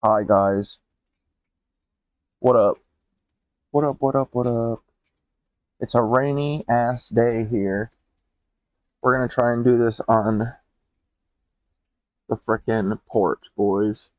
Hi guys. What up? What up? What up? What up? It's a rainy ass day here. We're gonna try and do this on the frickin' porch, boys.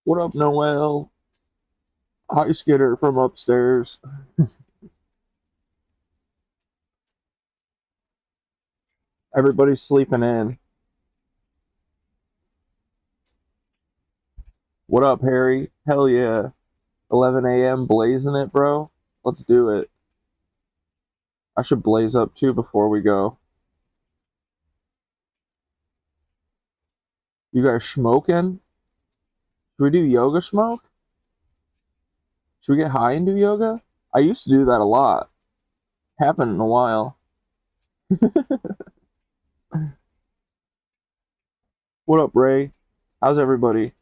What up, Noel? Hi, Skitter from upstairs. Everybody's sleeping in. What up, Harry? Hell yeah. 11 a.m. blazing it, bro. Let's do it. I should blaze up too before we go. You guys smoking? Should we do yoga smoke? Should we get high and do yoga? I used to do that a lot. Haven't in a while. What up, Ray? How's everybody?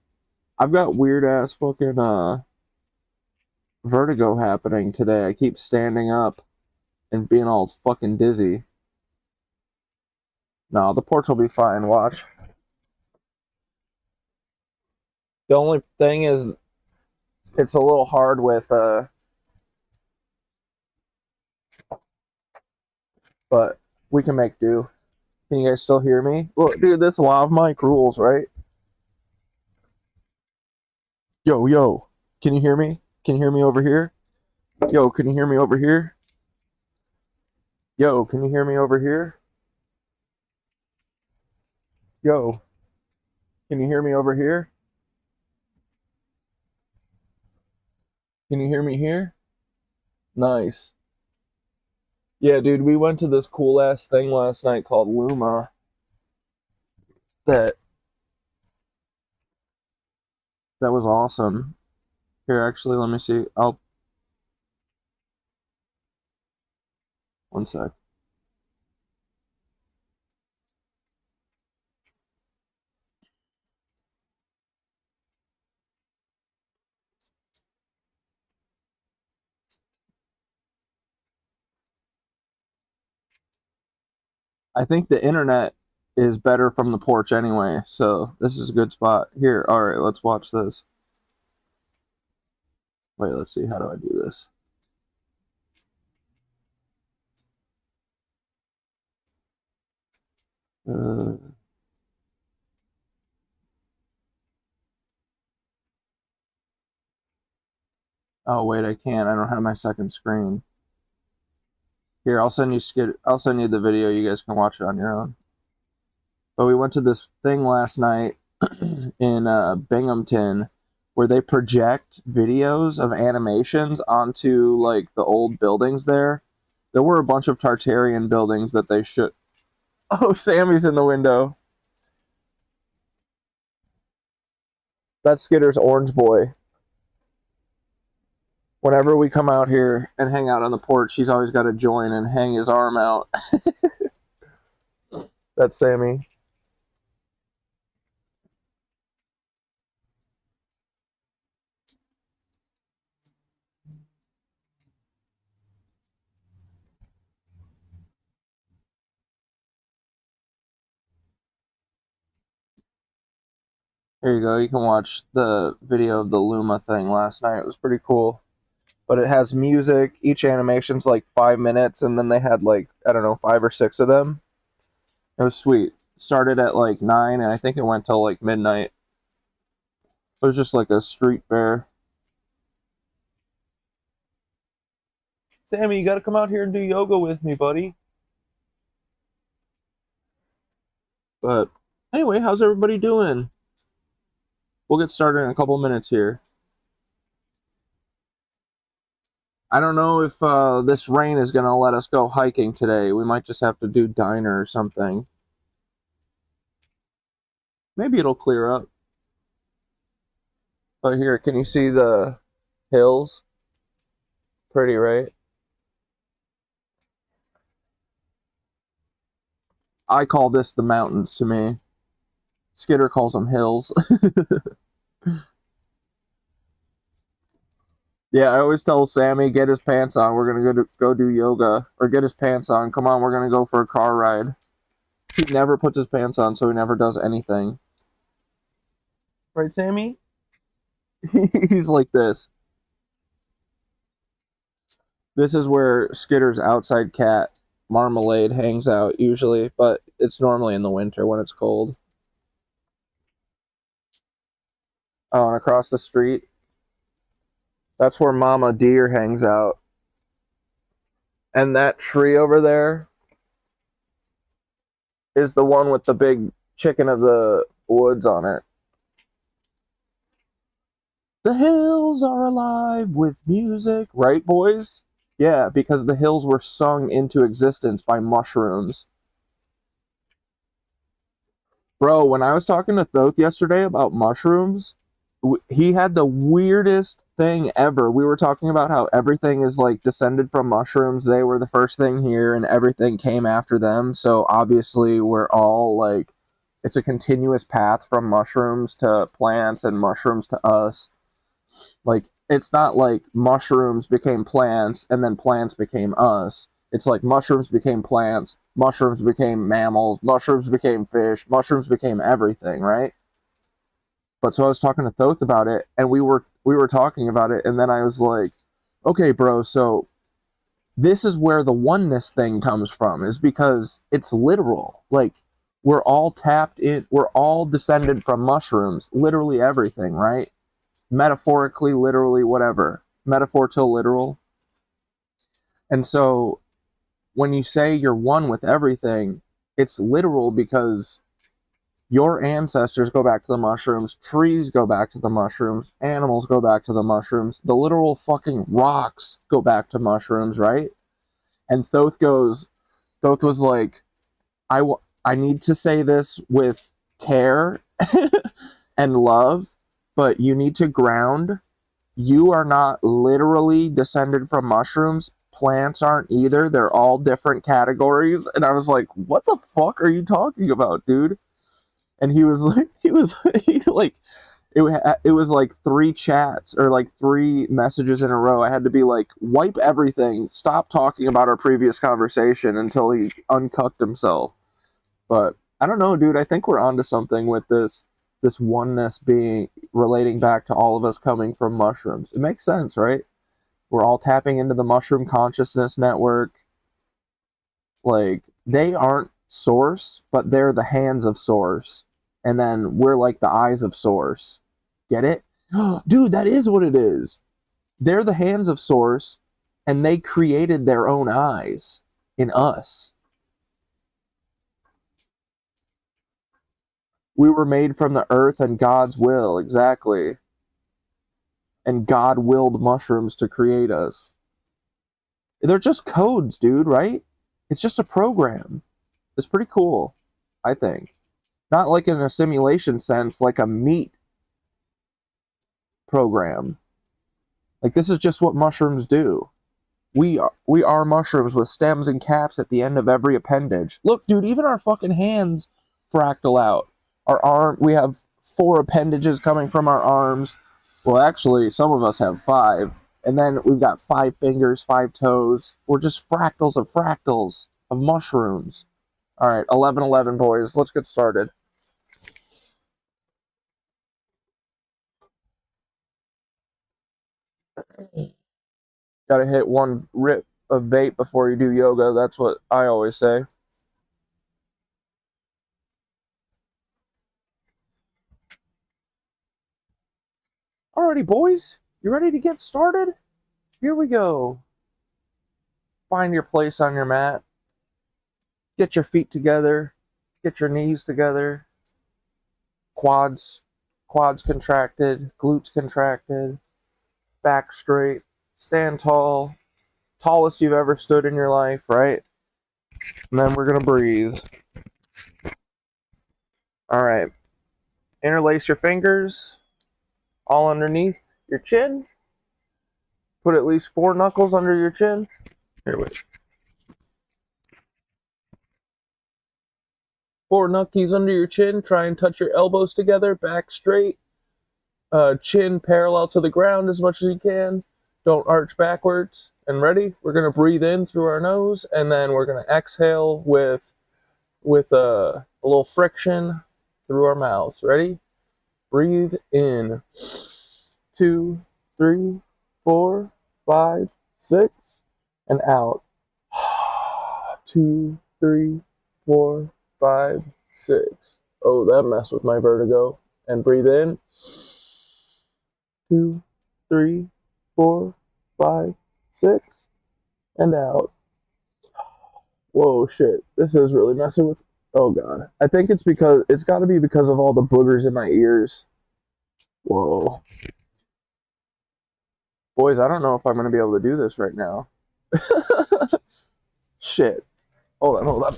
I've got weird ass fucking vertigo happening today. I keep standing up and being all fucking dizzy. No, the porch will be fine, watch. The only thing is it's a little hard with but we can make do. Can you guys still hear me? Look, dude, this lav mic rules, right? Yo, yo. Can you hear me? Can you hear me over here? Yo, can you hear me over here? Yo, can you hear me over here? Yo, can you hear me over here? Can you hear me here? Nice. Yeah, dude, we went to this cool ass thing last night called Luma that that was awesome. Here, actually, let me see. I'll one sec. I think the internet is better from the porch anyway, so this is a good spot. Here, all right, let's watch this. Wait, let's see. How do I do this? Uh, oh wait, I can't. I don't have my second screen. Here, I'll send you I'll send you the video. You guys can watch it on your own. But we went to this thing last night in Binghamton where they project videos of animations onto like the old buildings there. There were a bunch of Tartarian buildings that they should. Oh, Sammy's in the window. That's Skitter's orange boy. Whenever we come out here and hang out on the porch, he's always got to join and hang his arm out. That's Sammy. Here you go. You can watch the video of the Luma thing last night. It was pretty cool. But it has music. Each animation's like 5 minutes, and then they had like, I don't know, 5 or 6 of them. It was sweet. It started at like 9, and I think it went till like midnight. It was just like a street fair. Sammy, you gotta come out here and do yoga with me, buddy. But anyway, how's everybody doing? We'll get started in a couple minutes here. I don't know if this rain is going to let us go hiking today. We might just have to do diner or something. Maybe it'll clear up. But here, can you see the Hills. Pretty, right? I call this the mountains to me. Skitter calls them hills. Yeah, I always tell Sammy, get his pants on. We're gonna go do yoga, or get his pants on. Come on, we're gonna go for a car ride. He never puts his pants on, so he never does anything. Right, Sammy? He's like this. This is where Skitter's outside cat, Marmalade, hangs out usually, but it's normally in the winter when it's cold. Oh, and across the street, that's where Mama Deer hangs out. And that tree over there is the one with the big chicken of the woods on it. The hills are alive with music, right, boys? Yeah, because the hills were sung into existence by mushrooms. Bro, when I was talking to Thoth yesterday about mushrooms, he had the weirdest thing ever. We were talking about how everything is like descended from mushrooms. They were the first thing here and everything came after them. So obviously we're all like, it's a continuous path from mushrooms to plants and mushrooms to us. Like, it's not like mushrooms became plants and then plants became us. It's like mushrooms became plants, mushrooms became mammals, mushrooms became fish, mushrooms became everything, right? But so I was talking to Thoth about it, and we were talking about it, and then I was like, okay, bro, so this is where the oneness thing comes from, is because it's literal. Like, we're all tapped in, we're all descended from mushrooms, literally everything, right? Metaphorically, literally, whatever. Metaphor till literal. And so when you say you're one with everything, it's literal because your ancestors go back to the mushrooms, trees go back to the mushrooms, animals go back to the mushrooms, the literal fucking rocks go back to mushrooms, right? And Thoth was like, I need to say this with care and love, but you need to ground. You are not literally descended from mushrooms. Plants aren't either. They're all different categories. And I was like, what the fuck are you talking about, dude? And he was like, it was like 3 chats or like 3 messages in a row. I had to be like, wipe everything. Stop talking about our previous conversation until he uncucked himself. But I don't know, dude. I think we're onto something with this oneness being relating back to all of us coming from mushrooms. It makes sense, right? We're all tapping into the mushroom consciousness network. Like, they aren't source, but they're the hands of source. And then we're like the eyes of source. Get it? Dude, that is what it is. They're the hands of source, and they created their own eyes in us. We were made from the earth and God's will, exactly. And God willed mushrooms to create us. They're just codes, dude, right? It's just a program. It's pretty cool, I think. Not like in a simulation sense, like a meat program. Like, this is just what mushrooms do. We are mushrooms with stems and caps at the end of every appendage. Look, dude, even our fucking hands fractal out. Our arm, we have 4 appendages coming from our arms. Well, actually, some of us have 5. And then we've got 5 fingers, 5 toes. We're just fractals of mushrooms. All right, 11:11, boys. Let's get started. Gotta hit 1 rip of bait before you do yoga. That's what I always say. Alrighty, boys. You ready to get started? Here we go. Find your place on your mat. Get your feet together. Get your knees together. Quads contracted. Glutes contracted. Back straight. Stand tall. Tallest you've ever stood in your life, right? And then we're going to breathe. All right. Interlace your fingers all underneath your chin. Put at least 4 knuckles under your chin. Here, wait. 4 knuckies under your chin. Try and touch your elbows together. Back straight. Chin parallel to the ground as much as you can. Don't arch backwards. And ready? We're going to breathe in through our nose, and then we're going to exhale with a little friction through our mouths. Ready? Breathe in. 2, 3, 4, 5, 6, and out. 2, 3, 4, 5, 6. Oh, that messed with my vertigo. And breathe in. 2, 3, 4, 5, 6, and out. Whoa, shit. This is really messing with... Oh, God. I think it's because... It's got to be because of all the boogers in my ears. Whoa. Boys, I don't know if I'm going to be able to do this right now. Shit. Hold on.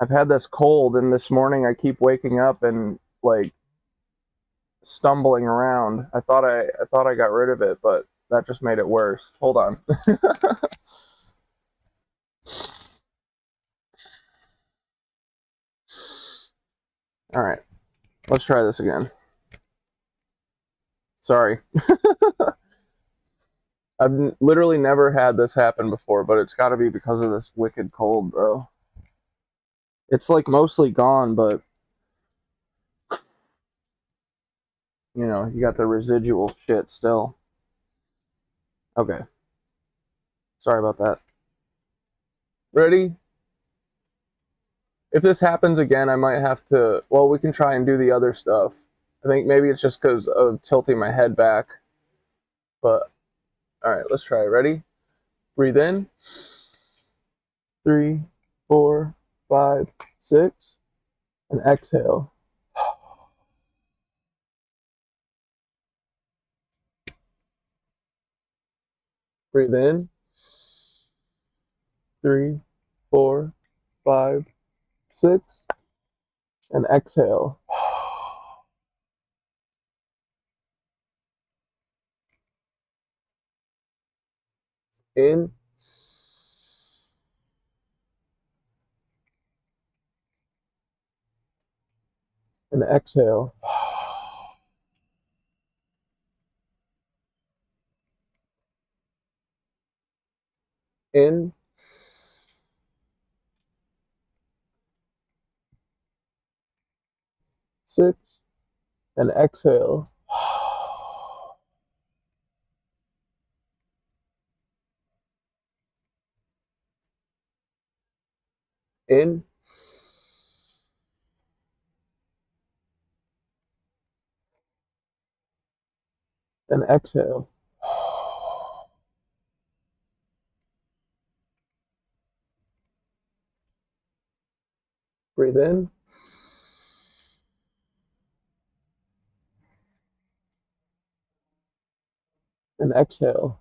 I've had this cold, and this morning I keep waking up and, like, stumbling around. I thought I got rid of it, but that just made it worse. Hold on. All right. Let's try this again. Sorry. I've literally never had this happen before, but it's got to be because of this wicked cold, bro. It's like mostly gone, but you know, you got the residual shit still. Okay. Sorry about that. Ready? If this happens again, I might have to... Well, we can try and do the other stuff. I think maybe it's just because of tilting my head back. But, alright, let's try it. Ready? Breathe in. 3, 4, 5, 6. And exhale. Breathe in. 3, 4, 5, 6. And exhale. In. And exhale. In. Six. And exhale. In. And exhale. Breathe in. And exhale.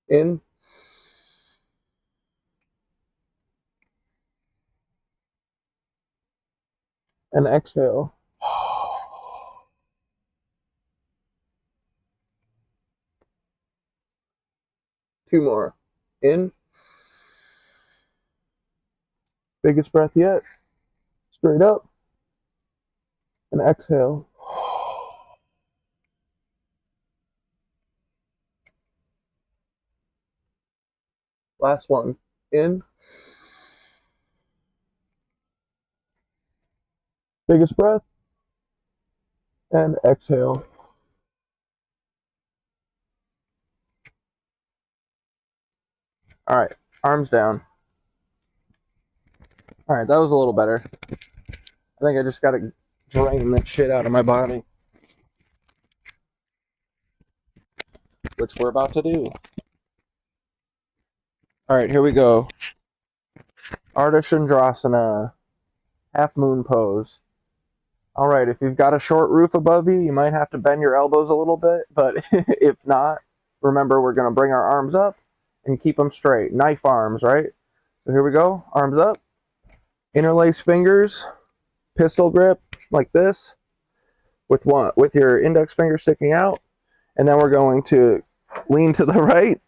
In. And exhale. 2 more. In. Biggest breath yet. Straight up. And exhale. Last one. In. Biggest breath. And exhale. All right. Arms down. All right. That was a little better. I think I just got to drain that shit out of my body. Which we're about to do. All right. Here we go. Ardha Chandrasana. Half moon pose. All right, if you've got a short roof above you, you might have to bend your elbows a little bit, but if not, remember we're going to bring our arms up and keep them straight. Knife arms, right? So here we go, arms up, interlace fingers, pistol grip like this, with your index finger sticking out, and then we're going to lean to the right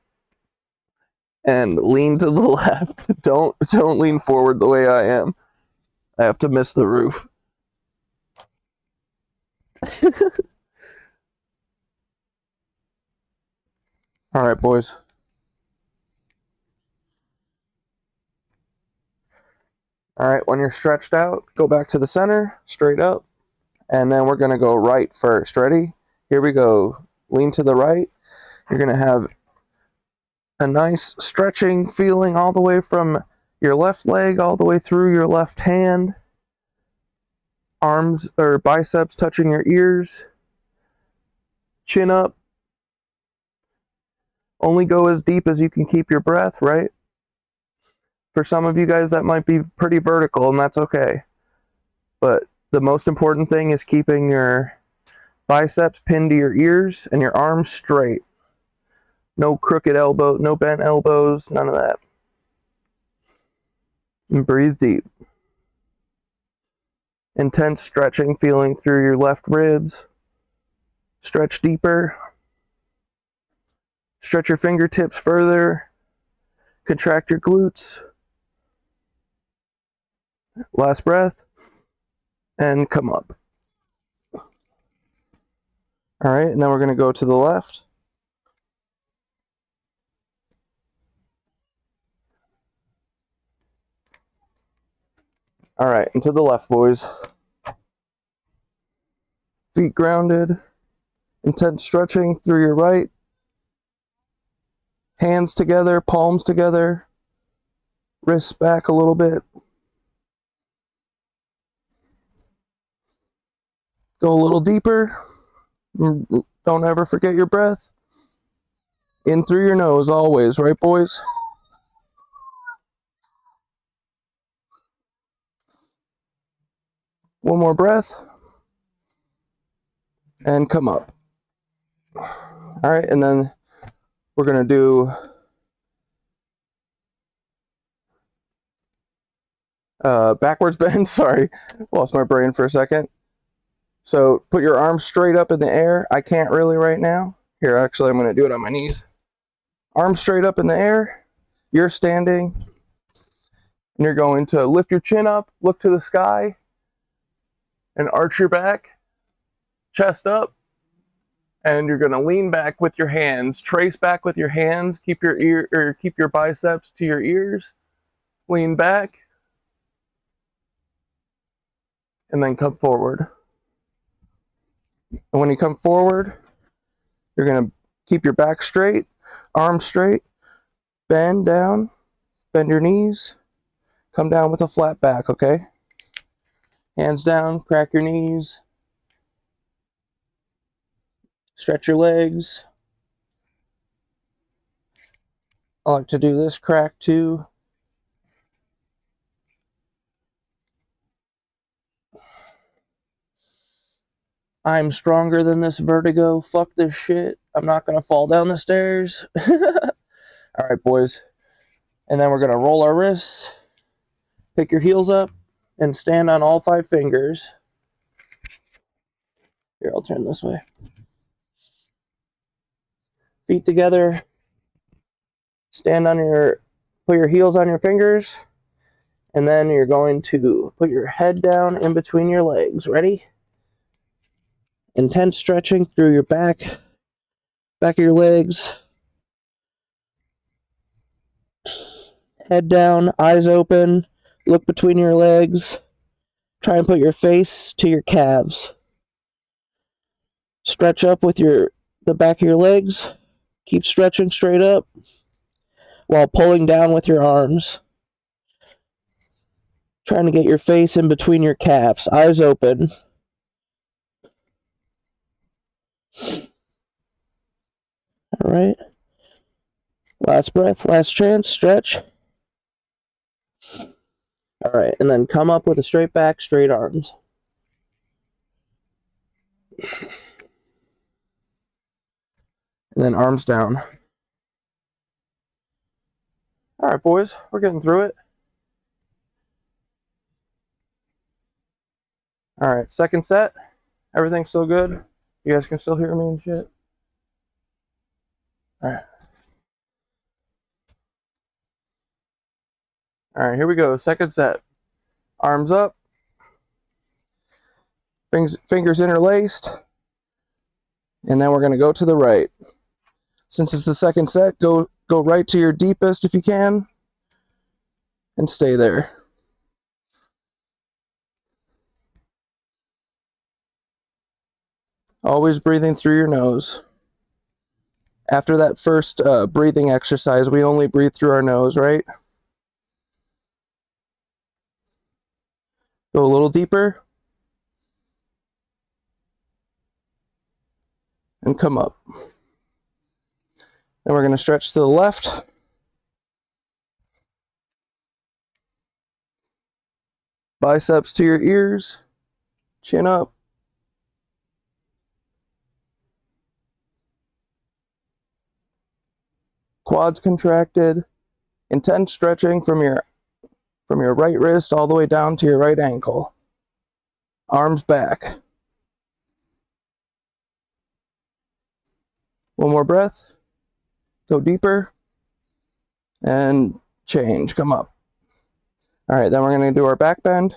and lean to the left. Don't lean forward the way I am. I have to miss the roof. All right, boys. All right, when you're stretched out, go back to the center, straight up, and then we're gonna go right first. Ready? Here we go. Lean to the right. You're gonna have a nice stretching feeling all the way from your left leg all the way through your left hand. Arms or biceps touching your ears. Chin up. Only go as deep as you can keep your breath, right? For some of you guys, that might be pretty vertical, and that's okay. But the most important thing is keeping your biceps pinned to your ears and your arms straight. No crooked elbow, no bent elbows, none of that. And breathe deep. Intense stretching feeling through your left ribs. Stretch deeper. Stretch your fingertips further. Contract your glutes. Last breath. And come up. All right, and then we're going to go to the left. All right, and to the left, boys. Feet grounded. Intense stretching through your right. Hands together, palms together. Wrists back a little bit. Go a little deeper. Don't ever forget your breath. In through your nose always, right, boys? One more breath. And come up. All right, and then we're going to do backwards bend. Sorry, lost my brain for a second. So put your arms straight up in the air. I can't really right now. Here, actually, I'm going to do it on my knees. Arms straight up in the air. You're standing. And you're going to lift your chin up, look to the sky, and arch your back. Chest up. And you're going to lean back with your hands. Trace back with your hands. Keep your biceps to your ears. Lean back. And then come forward. And when you come forward, you're going to keep your back straight, arms straight, bend down, bend your knees, come down with a flat back, okay? Hands down, crack your knees, stretch your legs. I like to do this crack too. I'm stronger than this vertigo. Fuck this shit. I'm not going to fall down the stairs. All right, boys. And then we're going to roll our wrists, pick your heels up, and stand on all 5 fingers. Here, I'll turn this way. Feet together. Stand on put your heels on your fingers. And then you're going to put your head down in between your legs. Ready? Intense stretching through your back of your legs. Head down, eyes open, look between your legs. Try and put your face to your calves. Stretch up with the back of your legs. Keep stretching straight up while pulling down with your arms. Trying to get your face in between your calves, eyes open. All right. Last breath, last chance, stretch. All right, and then come up with a straight back, straight arms. And then arms down. All right, boys, we're getting through it. All right, second set. Everything's still good? You guys can still hear me and shit? All right. All right, here we go. Second set. Arms up. Fingers interlaced. And then we're going to go to the right. Since it's the second set, go right to your deepest if you can. And stay there. Always breathing through your nose. After that first breathing exercise, we only breathe through our nose, right? Go a little deeper. And come up. Then we're going to stretch to the left. Biceps to your ears. Chin up. Quads contracted. Intense stretching from your right wrist all the way down to your right ankle. Arms back. One more breath. Go deeper. And change. Come up. All right, then we're going to do our back bend.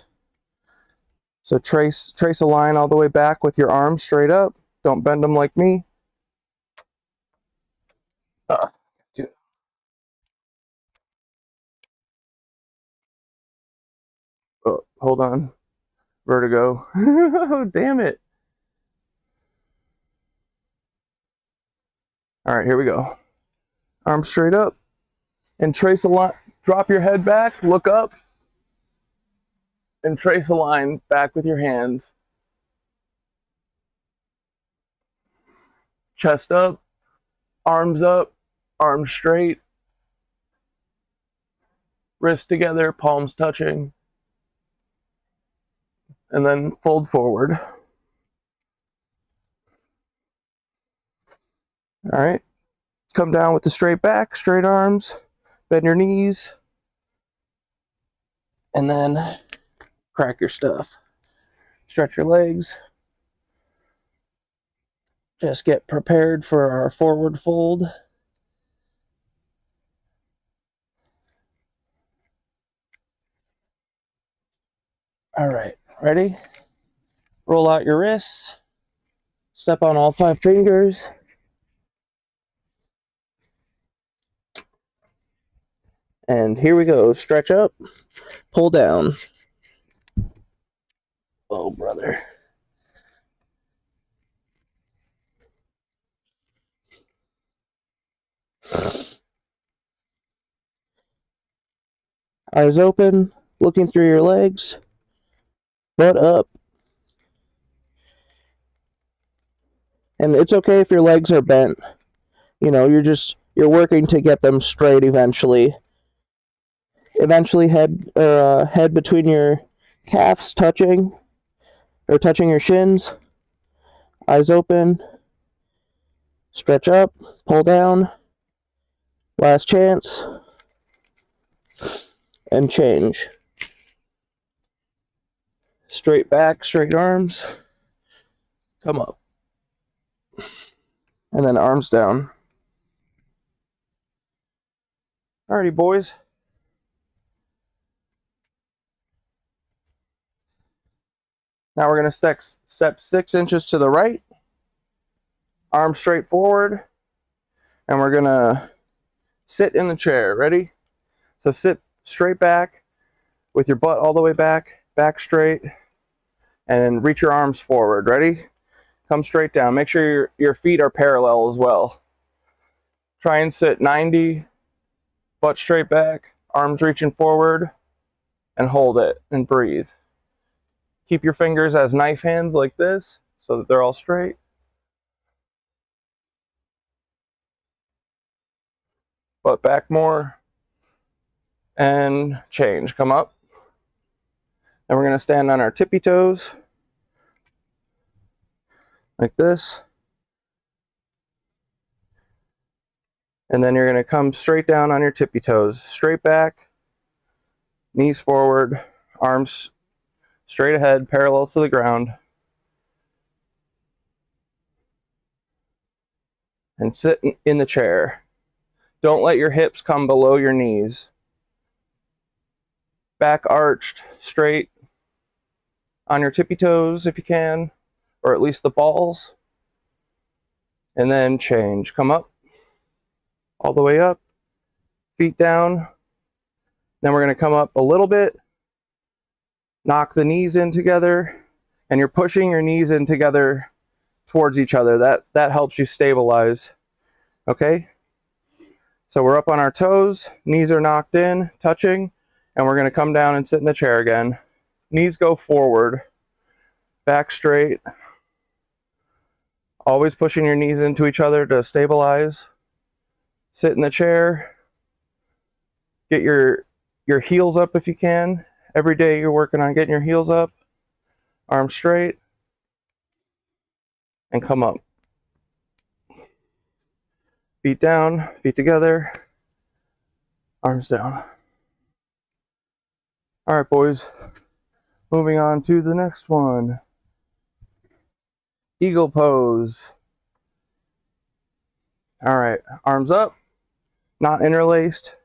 So trace a line all the way back with your arms straight up. Don't bend them like me. Oh, hold on. Vertigo. Damn it. All right, here we go. Arms straight up. And trace a line. Drop your head back. Look up. And trace a line back with your hands. Chest up. Arms straight. Wrists together, palms touching. And then fold forward. All right. Come down with the straight back, straight arms. Bend your knees. And then crack your stuff. Stretch your legs. Just get prepared for our forward fold. All right, ready? Roll out your wrists. Step on all 5 fingers. And here we go. Stretch up, pull down. Oh, brother. Eyes open, looking through your legs. Butt up. And it's okay if your legs are bent. You know, you're working to get them straight eventually. Eventually head between your calves touching your shins. Eyes open. Stretch up, pull down. Last chance. And change. Straight back, straight arms. Come up. And then arms down. Alrighty, boys. Now we're going to step 6 inches to the right. Arms straight forward. And we're going to sit in the chair. Ready? So sit straight back with your butt all the way back, back straight, and reach your arms forward. Ready? Come straight down. Make sure your feet are parallel as well. Try and sit 90, butt straight back, arms reaching forward, and hold it and breathe. Keep your fingers as knife hands like this so that they're all straight. Butt back more. And change. Come up. And we're going to stand on our tippy toes. like this. And then you're going to come straight down on your tippy toes, straight back, knees forward, arms straight ahead, parallel to the ground. And sit in the chair. Don't let your hips come below your knees. Back arched, straight on your tippy toes if you can, or at least the balls. And then change. Come up, all the way up, feet down. Then we're going to come up a little bit, knock the knees in together, and you're pushing your knees in together towards each other. That helps you stabilize. Okay? So we're up on our toes, knees are knocked in, touching, and we're going to come down and sit in the chair again. Knees go forward, back straight. Always pushing your knees into each other to stabilize. Sit in the chair. Get your heels up if you can. Every day you're working on getting your heels up. Arms straight. And come up. Feet down, feet together. Arms down. All right, boys. Moving on to the next one. Eagle pose. All right, arms up, not interlaced.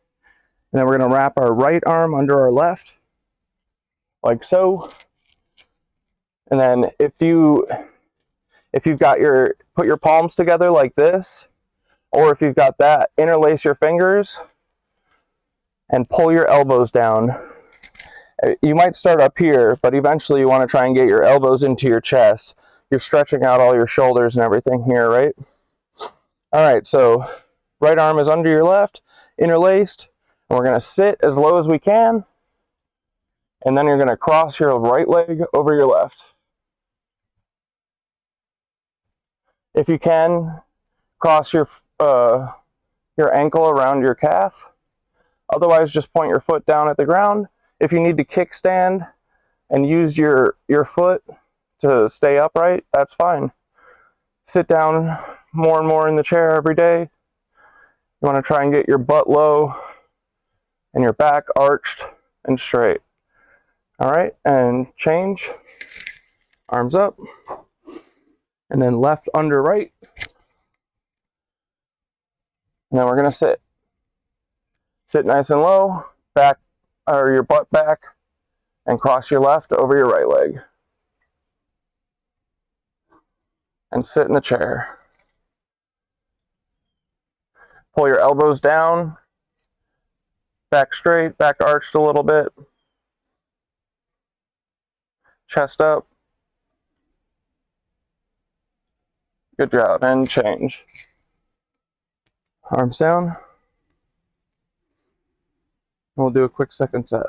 And then we're going to wrap our right arm under our left, like so. And then if you've got put your palms together like this, or if you've got that, interlace your fingers and pull your elbows down. You might start up here, but eventually you want to try and get your elbows into your chest. You're stretching out all your shoulders and everything here, right? All right, so right arm is under your left, interlaced, and we're going to sit as low as we can, and then you're going to cross your right leg over your left. If you can, cross your ankle around your calf. Otherwise, just point your foot down at the ground. If you need to kickstand and use your foot to stay upright, that's fine. Sit down more and more in the chair every day. You want to try and get your butt low and your back arched and straight. All right, and change. Arms up. And then left under right. And then we're going to sit. Sit nice and low, back or your butt back, and cross your left over your right leg. And sit in the chair. Pull your elbows down, back straight, back arched a little bit. Chest up. Good job, and change. Arms down. We'll do a quick second set.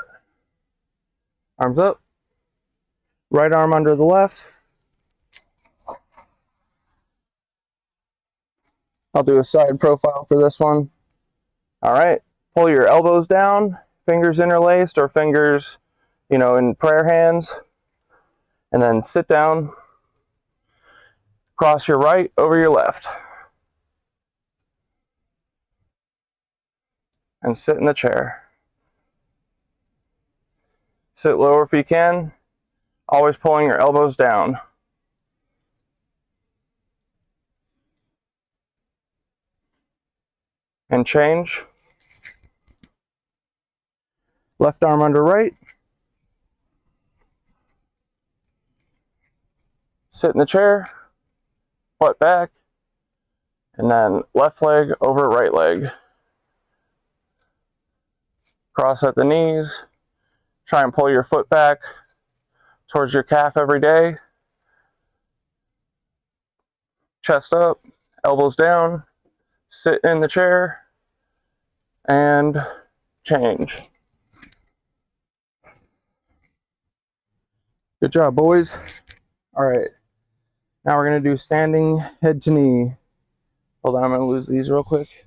Arms up. Right arm under the left. I'll do a side profile for this one. All right, pull your elbows down, fingers interlaced or fingers, in prayer hands. And then sit down, cross your right over your left. And sit in the chair. Sit lower if you can, always pulling your elbows down. And change. Left arm under right. Sit in the chair, butt back, and then left leg over right leg. Cross at the knees. Try and pull your foot back towards your calf every day. Chest up, elbows down, sit in the chair, and change. Good job, boys. All right, now we're going to do standing head to knee. Hold on, I'm going to lose these real quick.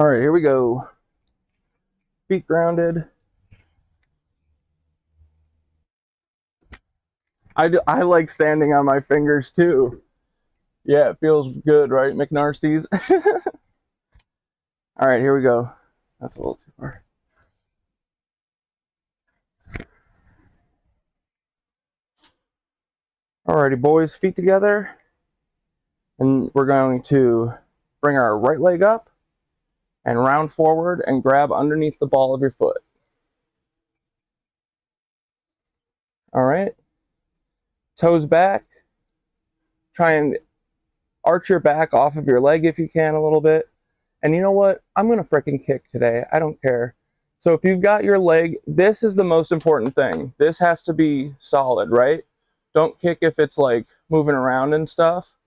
All right, here we go. Feet grounded. I like standing on my fingers too. Yeah, it feels good, right, McNarsties? All right, here we go. That's a little too far. Alrighty, boys, feet together. And we're going to bring our right leg up and round forward and grab underneath the ball of your foot. All right. Toes back. Try and arch your back off of your leg if you can a little bit. And you know what? I'm going to frickin' kick today. I don't care. So if you've got your leg, this is the most important thing. This has to be solid, right? Don't kick if it's like moving around and stuff,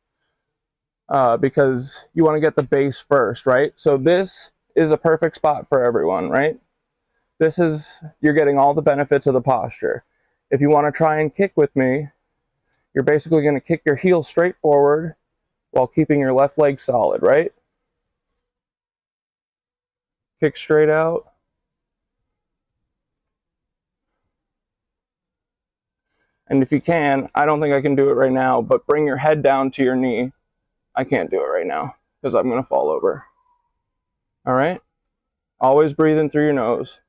because you want to get the base first, right? So this is a perfect spot for everyone, right? This is, you're getting all the benefits of the posture. If you want to try and kick with me, you're basically going to kick your heel straight forward while keeping your left leg solid, right? Kick straight out. And if you can, I don't think I can do it right now, but bring your head down to your knee. I can't do it right now because I'm going to fall over. All right? Always breathing through your nose.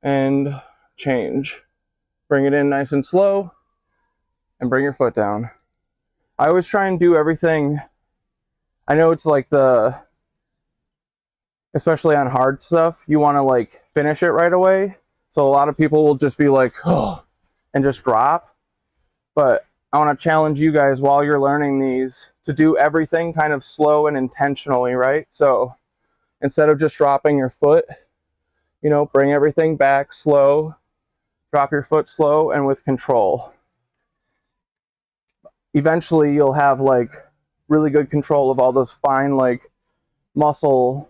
And change. Bring it in nice and slow and bring your foot down. I always try and do everything. I know it's like especially on hard stuff, you want to like finish it right away. So a lot of people will just be like, oh, and just drop. But I want to challenge you guys while you're learning these to do everything kind of slow and intentionally, right? So instead of just dropping your foot, you know, bring everything back slow, drop your foot slow and with control. Eventually you'll have like really good control of all those fine like muscle,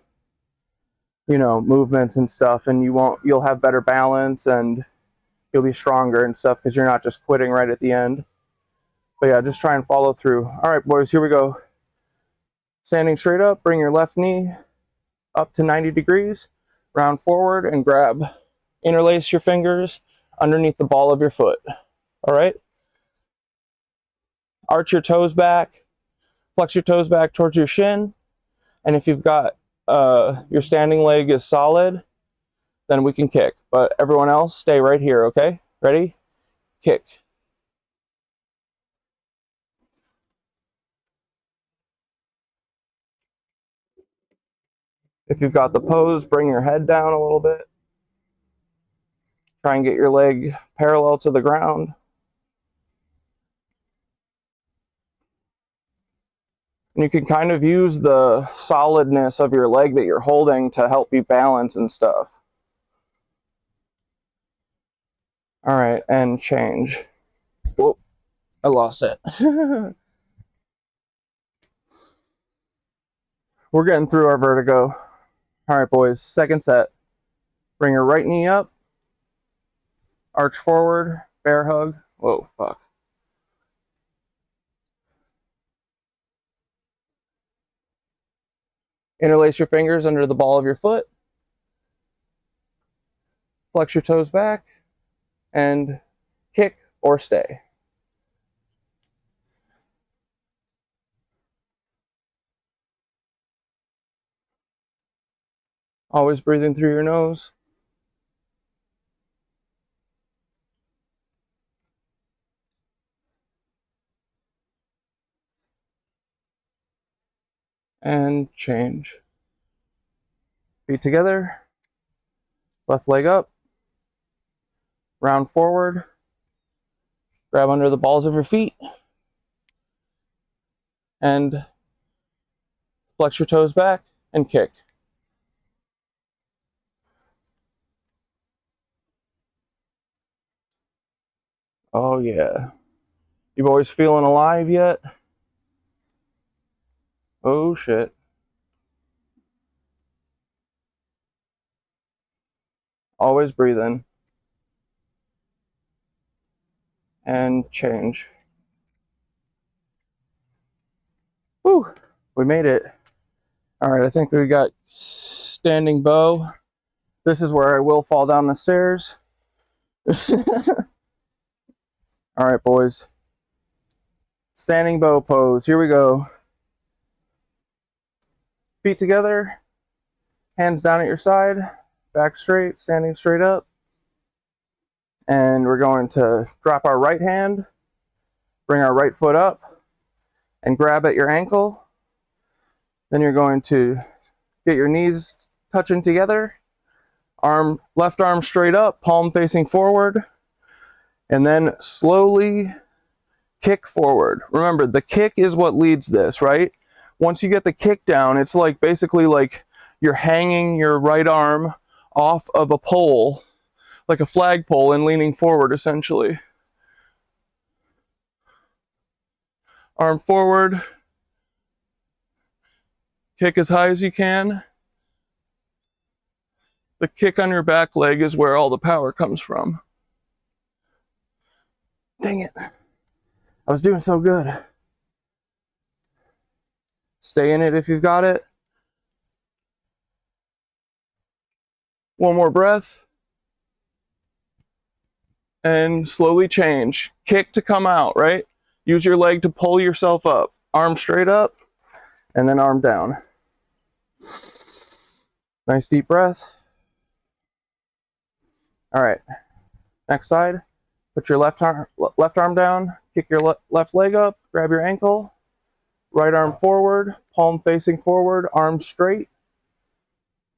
you know, movements and stuff, and you'll have better balance and you'll be stronger and stuff because you're not just quitting right at the end. But yeah, just try and follow through. All right, boys, here we go. Standing straight up, bring your left knee up to 90 degrees, round forward and grab, interlace your fingers underneath the ball of your foot. All right? Arch your toes back, flex your toes back towards your shin, and if you've got your standing leg is solid, then we can kick. But everyone else, stay right here, okay? Ready? Kick. If you've got the pose, bring your head down a little bit. Try and get your leg parallel to the ground. And you can kind of use the solidness of your leg that you're holding to help you balance and stuff. All right, and change. Whoa, I lost it. We're getting through our vertigo. All right, boys, second set. Bring your right knee up. Arch forward, bear hug. Whoa, fuck. Interlace your fingers under the ball of your foot. Flex your toes back and kick or stay. Always breathing through your nose. And change. Feet together. Left leg up. Round forward. Grab under the balls of your feet. And flex your toes back and kick. Oh yeah. You boys feeling alive yet? Oh shit. Always breathe in. And change. Whew, we made it. All right, I think we got standing bow. This is where I will fall down the stairs. All right, boys. Standing bow pose. Here we go. Feet together, hands down at your side, back straight, standing straight up. And we're going to drop our right hand, bring our right foot up, and grab at your ankle. Then you're going to get your knees touching together, left arm straight up, palm facing forward, and then slowly kick forward. Remember, the kick is what leads this, right? Once you get the kick down, it's like basically like you're hanging your right arm off of a pole, like a flagpole, and leaning forward essentially. Arm forward, kick as high as you can. The kick on your back leg is where all the power comes from. Dang it. I was doing so good. Stay in it if you've got it. One more breath. And slowly change. Kick to come out, right? Use your leg to pull yourself up. Arm straight up, and then arm down. Nice deep breath. All right, next side. Put your left arm down, kick your left leg up, grab your ankle, right arm forward, palm facing forward, arms straight,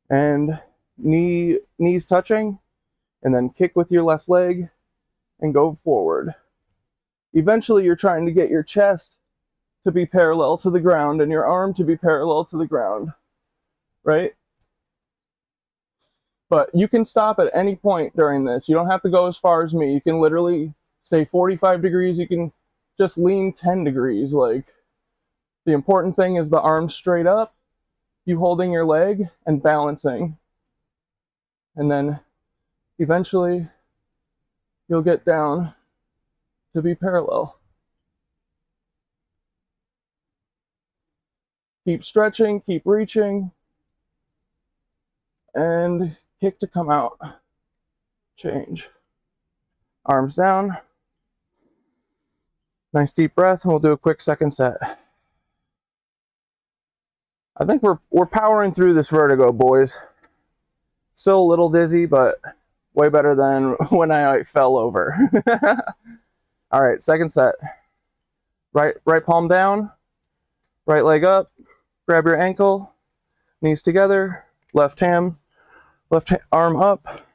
and knees touching, and then kick with your left leg and go forward. Eventually, you're trying to get your chest to be parallel to the ground and your arm to be parallel to the ground, right? But you can stop at any point during this. You don't have to go as far as me. You can literally stay 45 degrees. You can just lean 10 degrees. Like, the important thing is the arm straight up, you holding your leg and balancing. And then eventually you'll get down to be parallel. Keep stretching, keep reaching, and kick to come out. Change. Arms down. Nice deep breath, and we'll do a quick second set. I think we're powering through this vertigo, boys. Still a little dizzy, but way better than when I fell over. All right, second set. Right palm down, right leg up, grab your ankle, knees together, left arm up,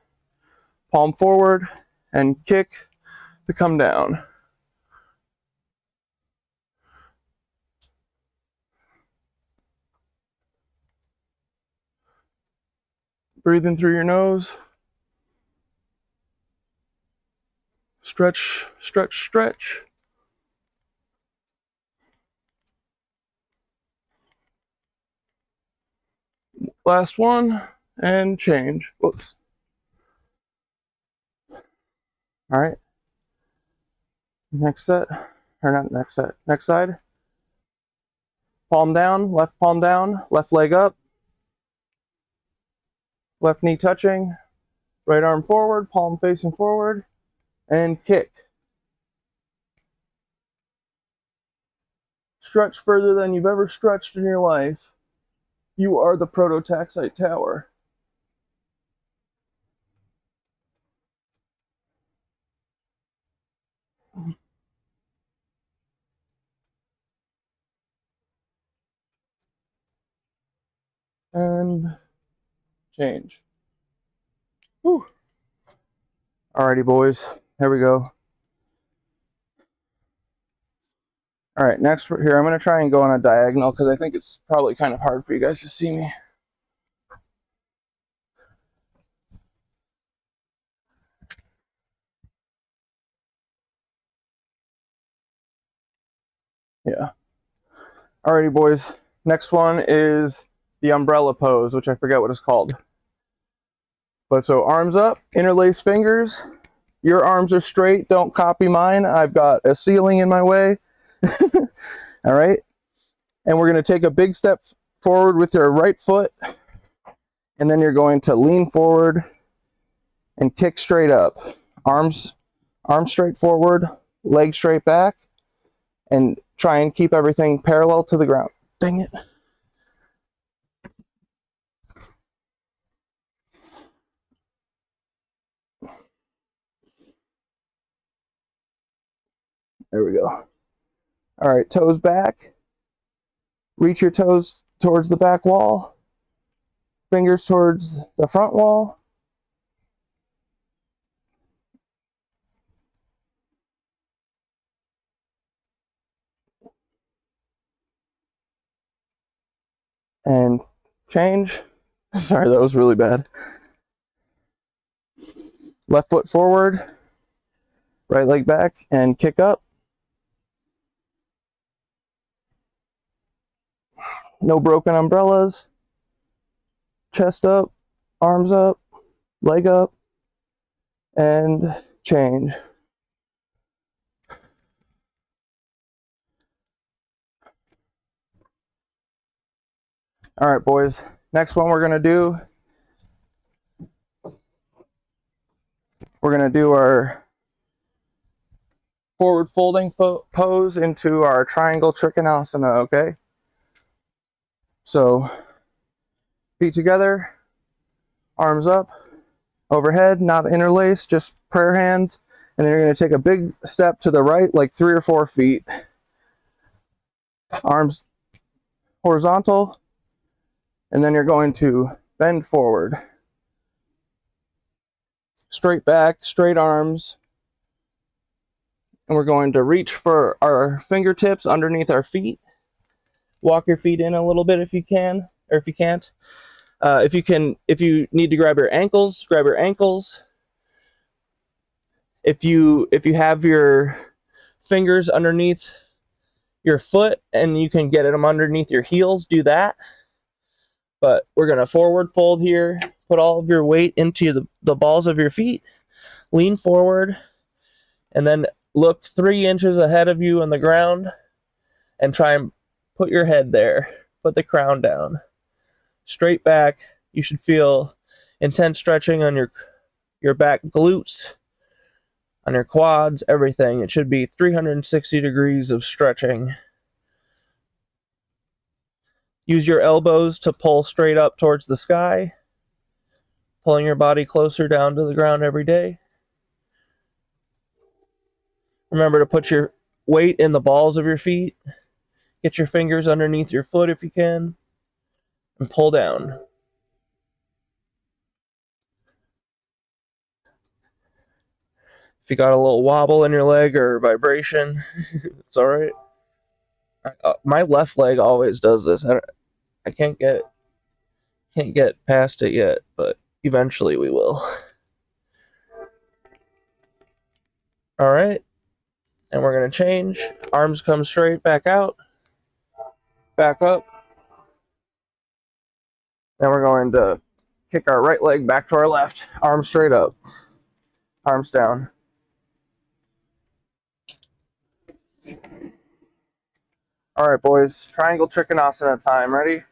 palm forward, and kick to come down. Breathing through your nose. Stretch, stretch, stretch. Last one, and change. Whoops. All right. Next set, or not next set, next side. Palm down, left leg up. Left knee touching, right arm forward, palm facing forward, and kick. Stretch further than you've ever stretched in your life. You are the prototaxite tower. And change. Whew. Alrighty, boys. Here we go. All right, next here, I'm going to try and go on a diagonal because I think it's probably kind of hard for you guys to see me. Yeah. Alrighty, boys. Next one is the umbrella pose, which I forget what it's called. But so arms up, interlace fingers. Your arms are straight. Don't copy mine. I've got a ceiling in my way. All right. And we're going to take a big step forward with your right foot, and then you're going to lean forward and kick straight up. Arms straight forward, leg straight back, and try and keep everything parallel to the ground. Dang it. There we go. All right, toes back. Reach your toes towards the back wall. Fingers towards the front wall. And change. Sorry, that was really bad. Left foot forward. Right leg back and kick up. No broken umbrellas. Chest up, arms up, leg up, and change. All right, boys. Next one we're going to do our forward folding pose into our triangle trikonasana, okay? So, feet together, arms up, overhead, not interlaced, just prayer hands. And then you're going to take a big step to the right, like 3 or 4 feet. Arms horizontal. And then you're going to bend forward. Straight back, straight arms. And we're going to reach for our fingertips underneath our feet. Walk your feet in a little bit if you can, or if you can't. If you need to grab your ankles, grab your ankles. If you have your fingers underneath your foot and you can get them underneath your heels, do that. But we're going to forward fold here. Put all of your weight into the balls of your feet. Lean forward. And then look 3 inches ahead of you on the ground. And try and put your head there. Put the crown down. Straight back. You should feel intense stretching on your back glutes. On your quads, everything. It should be 360 degrees of stretching. Use your elbows to pull straight up towards the sky, pulling your body closer down to the ground every day. Remember to put your weight in the balls of your feet. Get your fingers underneath your foot if you can, and pull down. If you got a little wobble in your leg or vibration, it's all right. My left leg always does this. I can't get past it yet, but eventually we will. All right, and we're gonna change. Arms come straight, back out, back up. Then we're going to kick our right leg back to our left. Arms straight up, arms down. All right, boys. Triangle trikonasana time. Ready?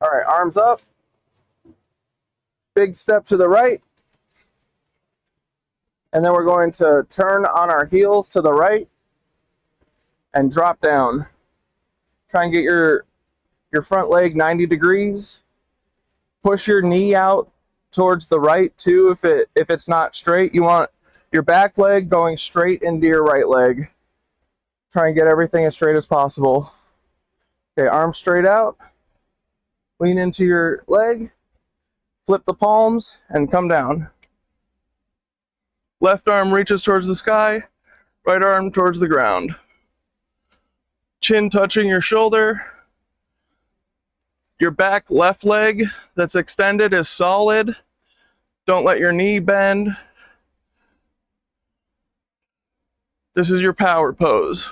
All right, arms up. Big step to the right. And then we're going to turn on our heels to the right and drop down. Try and get your front leg 90 degrees. Push your knee out towards the right too if it's not straight. You want your back leg going straight into your right leg. Try and get everything as straight as possible. Okay, arms straight out. Lean into your leg. Flip the palms and come down. Left arm reaches towards the sky. Right arm towards the ground. Chin touching your shoulder. Your back left leg that's extended is solid. Don't let your knee bend. This is your power pose.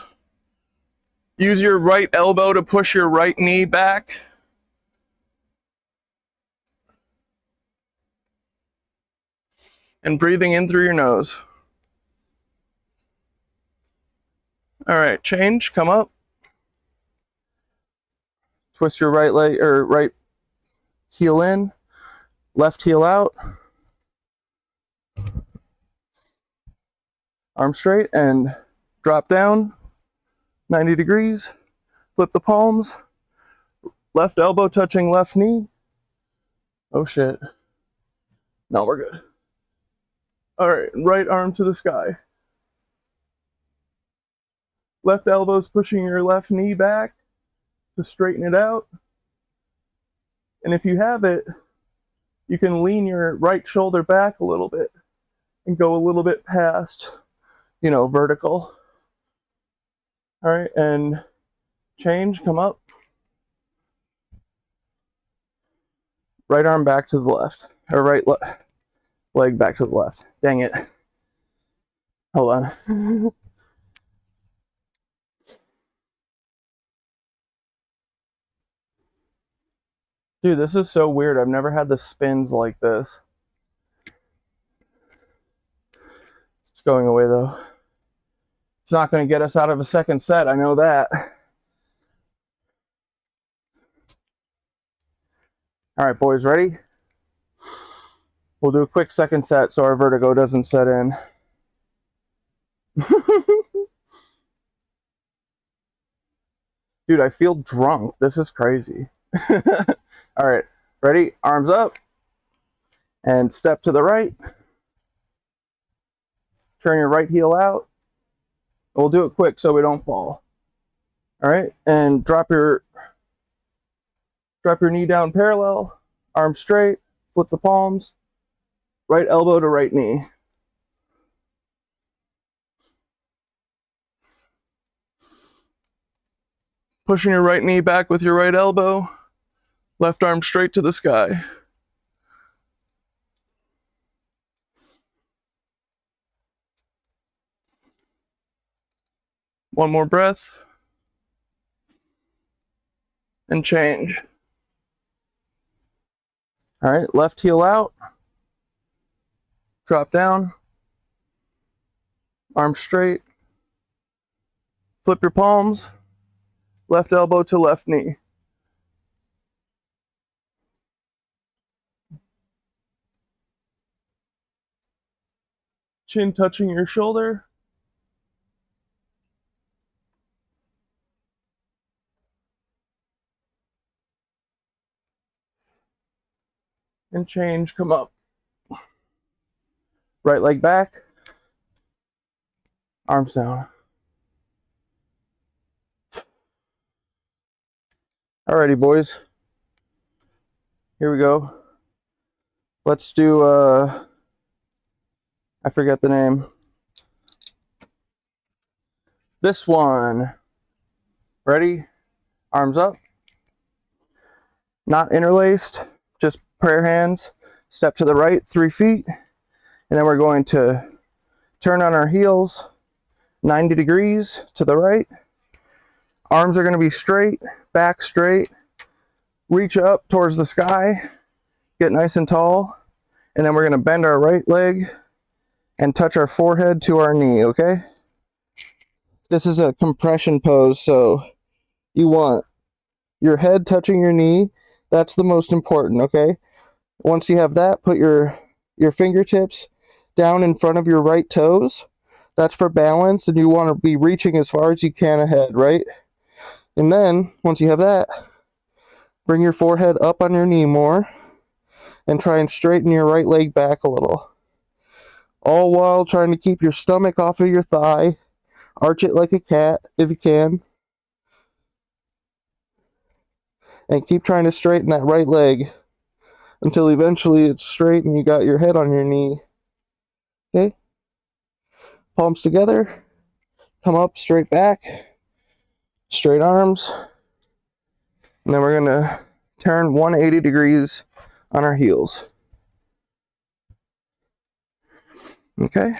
Use your right elbow to push your right knee back. and breathing in through your nose. All right, change, come up. Twist your right leg or right heel in, left heel out. Arm straight and drop down 90 degrees. Flip the palms. Left elbow touching left knee. Oh shit. No, we're good. All right, right arm to the sky. Left elbow's pushing your left knee back to straighten it out. And if you have it, you can lean your right shoulder back a little bit and go a little bit past, vertical. All right, and change, come up. Right arm back to the left, or leg back to the left. Dang it. Hold on. Dude, this is so weird. I've never had the spins like this. It's going away though. It's not going to get us out of a second set, I know that. All right, boys, ready? We'll do a quick second set so our vertigo doesn't set in. Dude, I feel drunk. This is crazy. All right, ready? Arms up and step to the right. Turn your right heel out. We'll do it quick so we don't fall. All right, and drop your knee down parallel, arms straight, flip the palms, right elbow to right knee. Pushing your right knee back with your right elbow, left arm straight to the sky. One more breath. And change. All right, left heel out. Drop down. Arms straight. Flip your palms. Left elbow to left knee. Chin touching your shoulder. And change, come up. Right leg back. Arms down. Alrighty, boys. Here we go. Let's do, I forget the name. This one. Ready? Arms up. Not interlaced, just prayer hands. Step to the right, 3 feet. And then we're going to turn on our heels 90 degrees to the right. Arms are going to be straight, back straight. Reach up towards the sky. Get nice and tall. And then we're going to bend our right leg and touch our forehead to our knee, okay? This is a compression pose, so you want your head touching your knee. That's the most important, okay? Once you have that, put your fingertips down in front of your right toes. That's for balance, and you want to be reaching as far as you can ahead, right? And then, once you have that, bring your forehead up on your knee more and try and straighten your right leg back a little. All while trying to keep your stomach off of your thigh. Arch it like a cat if you can. And keep trying to straighten that right leg until eventually it's straight and you got your head on your knee. Okay? Palms together. Come up, straight back. Straight arms. And then we're going to turn 180 degrees on our heels. Okay?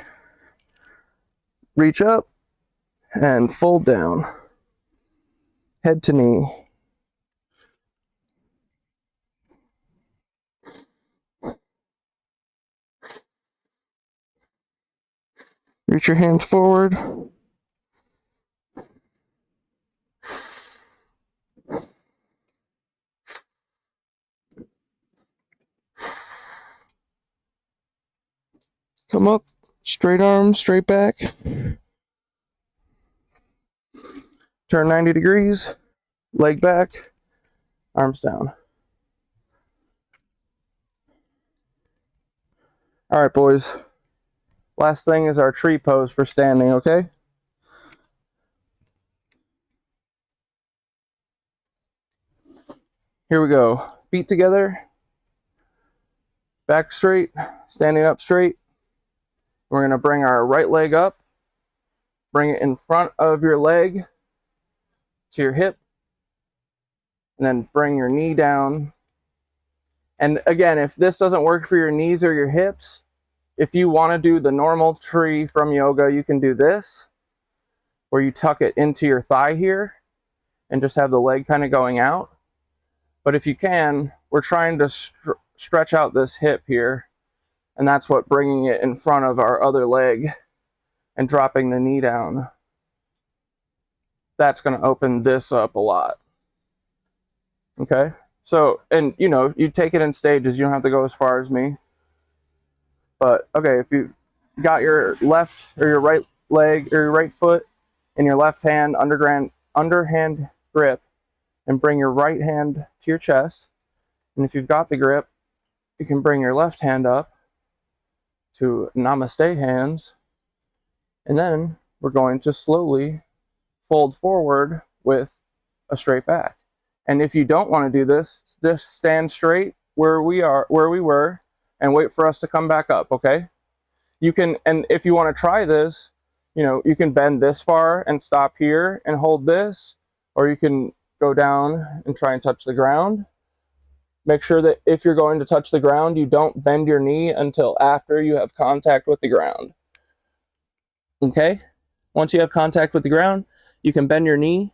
Reach up and fold down. Head to knee. Reach your hands forward. Come up, straight arms, straight back. Turn 90 degrees, leg back, arms down. All right, boys. Last thing is our tree pose for standing, okay? Here we go. Feet together, back straight, standing up straight. We're gonna bring our right leg up, bring it in front of your leg to your hip, and then bring your knee down. And again, if this doesn't work for your knees or your hips, if you want to do the normal tree from yoga, you can do this, where you tuck it into your thigh here and just have the leg kind of going out. But if you can, we're trying to stretch out this hip here, and that's what bringing it in front of our other leg and dropping the knee down. That's going to open this up a lot. Okay? So, and you know, you take it in stages. You don't have to go as far as me. But, okay, if you got your left or your right leg or your right foot in your left hand underhand grip, and bring your right hand to your chest. And if you've got the grip, you can bring your left hand up to namaste hands. And then we're going to slowly fold forward with a straight back. And if you don't want to do this, just stand straight where we were, and wait for us to come back up, okay? You can, and if you want to try this, you know, you can bend this far and stop here and hold this, or you can go down and try and touch the ground. Make sure that if you're going to touch the ground, you don't bend your knee until after you have contact with the ground. Okay? Once you have contact with the ground, you can bend your knee,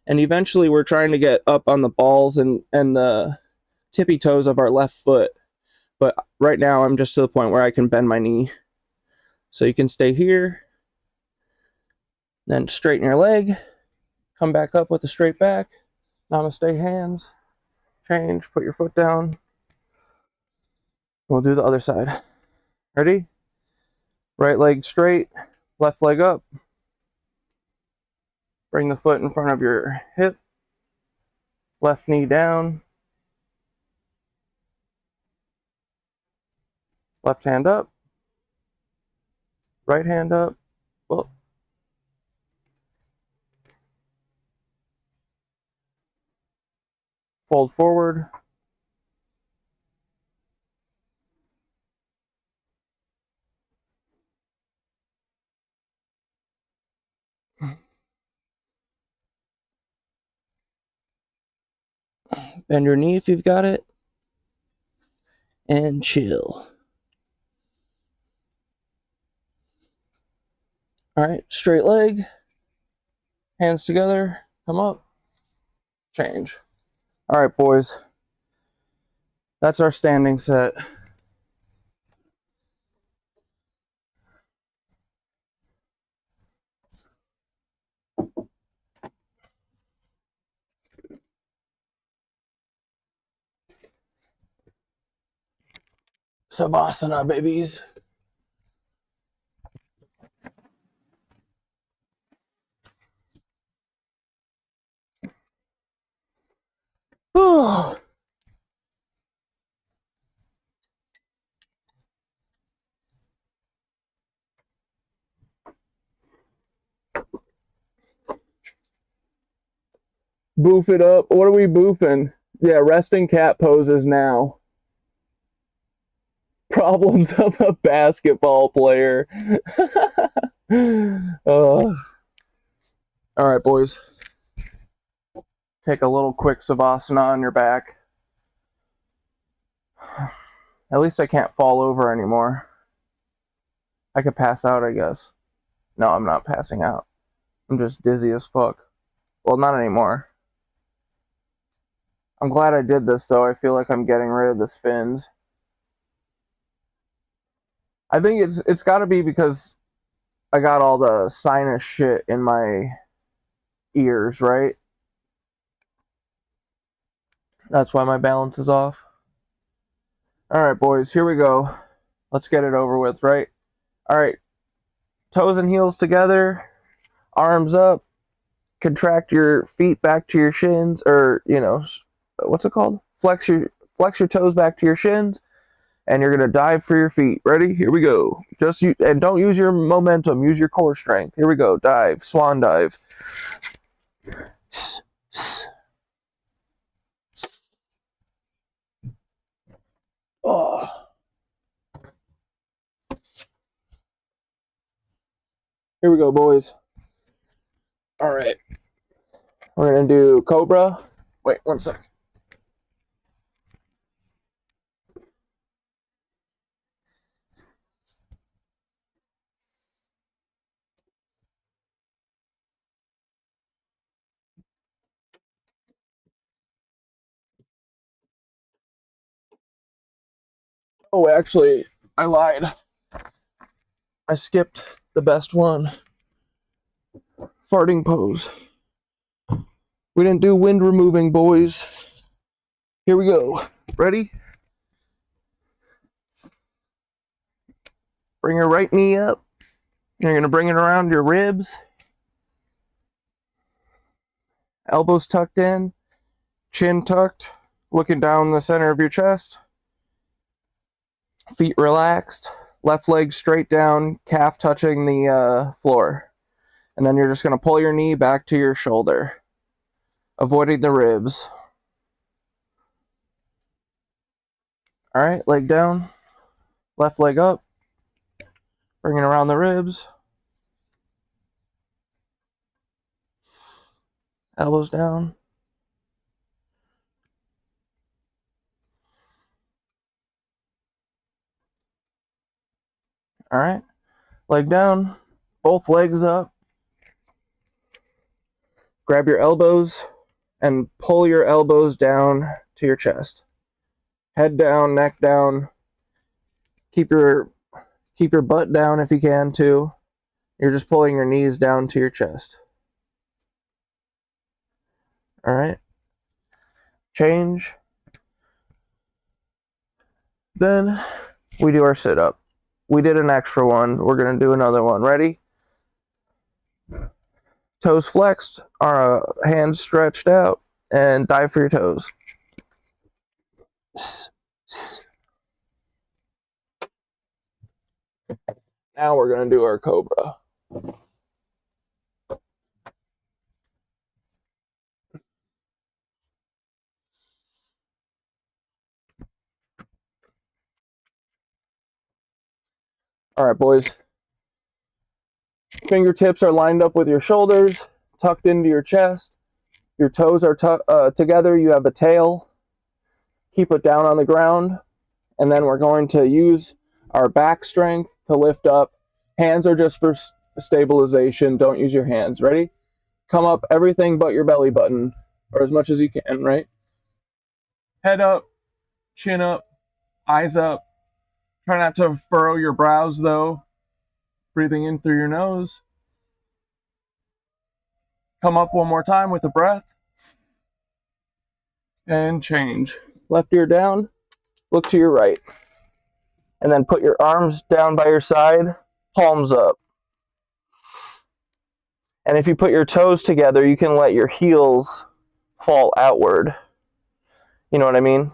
and eventually we're trying to get up on the balls and the tippy toes of our left foot. But right now I'm just to the point where I can bend my knee. So you can stay here, then straighten your leg, come back up with a straight back, namaste hands, change, put your foot down. We'll do the other side. Ready? Right leg straight, left leg up. Bring the foot in front of your hip, left knee down, left hand up, right hand up. Well, fold forward. Bend your knee if you've got it, and chill. All right, straight leg, hands together, come up, change. All right, boys, that's our standing set. Savasana, babies. Boof it up. What are we boofing? Yeah, resting cat poses now. Problems of a basketball player. All right, boys. Take a little quick savasana on your back. At least I can't fall over anymore. I could pass out, I guess. No, I'm not passing out. I'm just dizzy as fuck. Well, not anymore. I'm glad I did this, though. I feel like I'm getting rid of the spins. I think it's got to be because I got all the sinus shit in my ears, right? That's why my balance is off. All right, boys, here we go. Let's get it over with, right? All right, toes and heels together, arms up, contract your feet back to your shins, or, you know, what's it called? Flex your toes back to your shins, and you're gonna dive for your feet. Ready? Here we go. And don't use your momentum, use your core strength. Here we go. Dive, swan dive. Oh. Here we go, boys. All right. We're going to do Cobra. Wait, 1 sec. Oh, actually, I lied. I skipped the best one. Farting pose. We didn't do wind removing, boys. Here we go. Ready? Bring your right knee up. You're going to bring it around your ribs. Elbows tucked in. Chin tucked. Looking down the center of your chest. Feet relaxed. Left leg straight down. Calf touching the floor. And then you're just going to pull your knee back to your shoulder, avoiding the ribs. All right, leg down. Left leg up. Bring it around the ribs. Elbows down. All right, leg down. Both legs up. Grab your elbows and pull your elbows down to your chest. Head down, neck down. Keep your butt down if you can too. You're just pulling your knees down to your chest. All right. Change. Then we do our sit-up. We did an extra one. We're going to do another one. Ready? Toes flexed, our hands stretched out, and dive for your toes. Now we're going to do our Cobra. All right, boys. Fingertips are lined up with your shoulders, tucked into your chest. Your toes are together. You have a tail. Keep it down on the ground. And then we're going to use our back strength to lift up. Hands are just for stabilization. Don't use your hands. Ready? Come up everything but your belly button, or as much as you can, right? Head up, chin up, eyes up. Try not to furrow your brows, though. Breathing in through your nose. Come up one more time with a breath. And change. Left ear down. Look to your right. And then put your arms down by your side. Palms up. And if you put your toes together, you can let your heels fall outward. You know what I mean?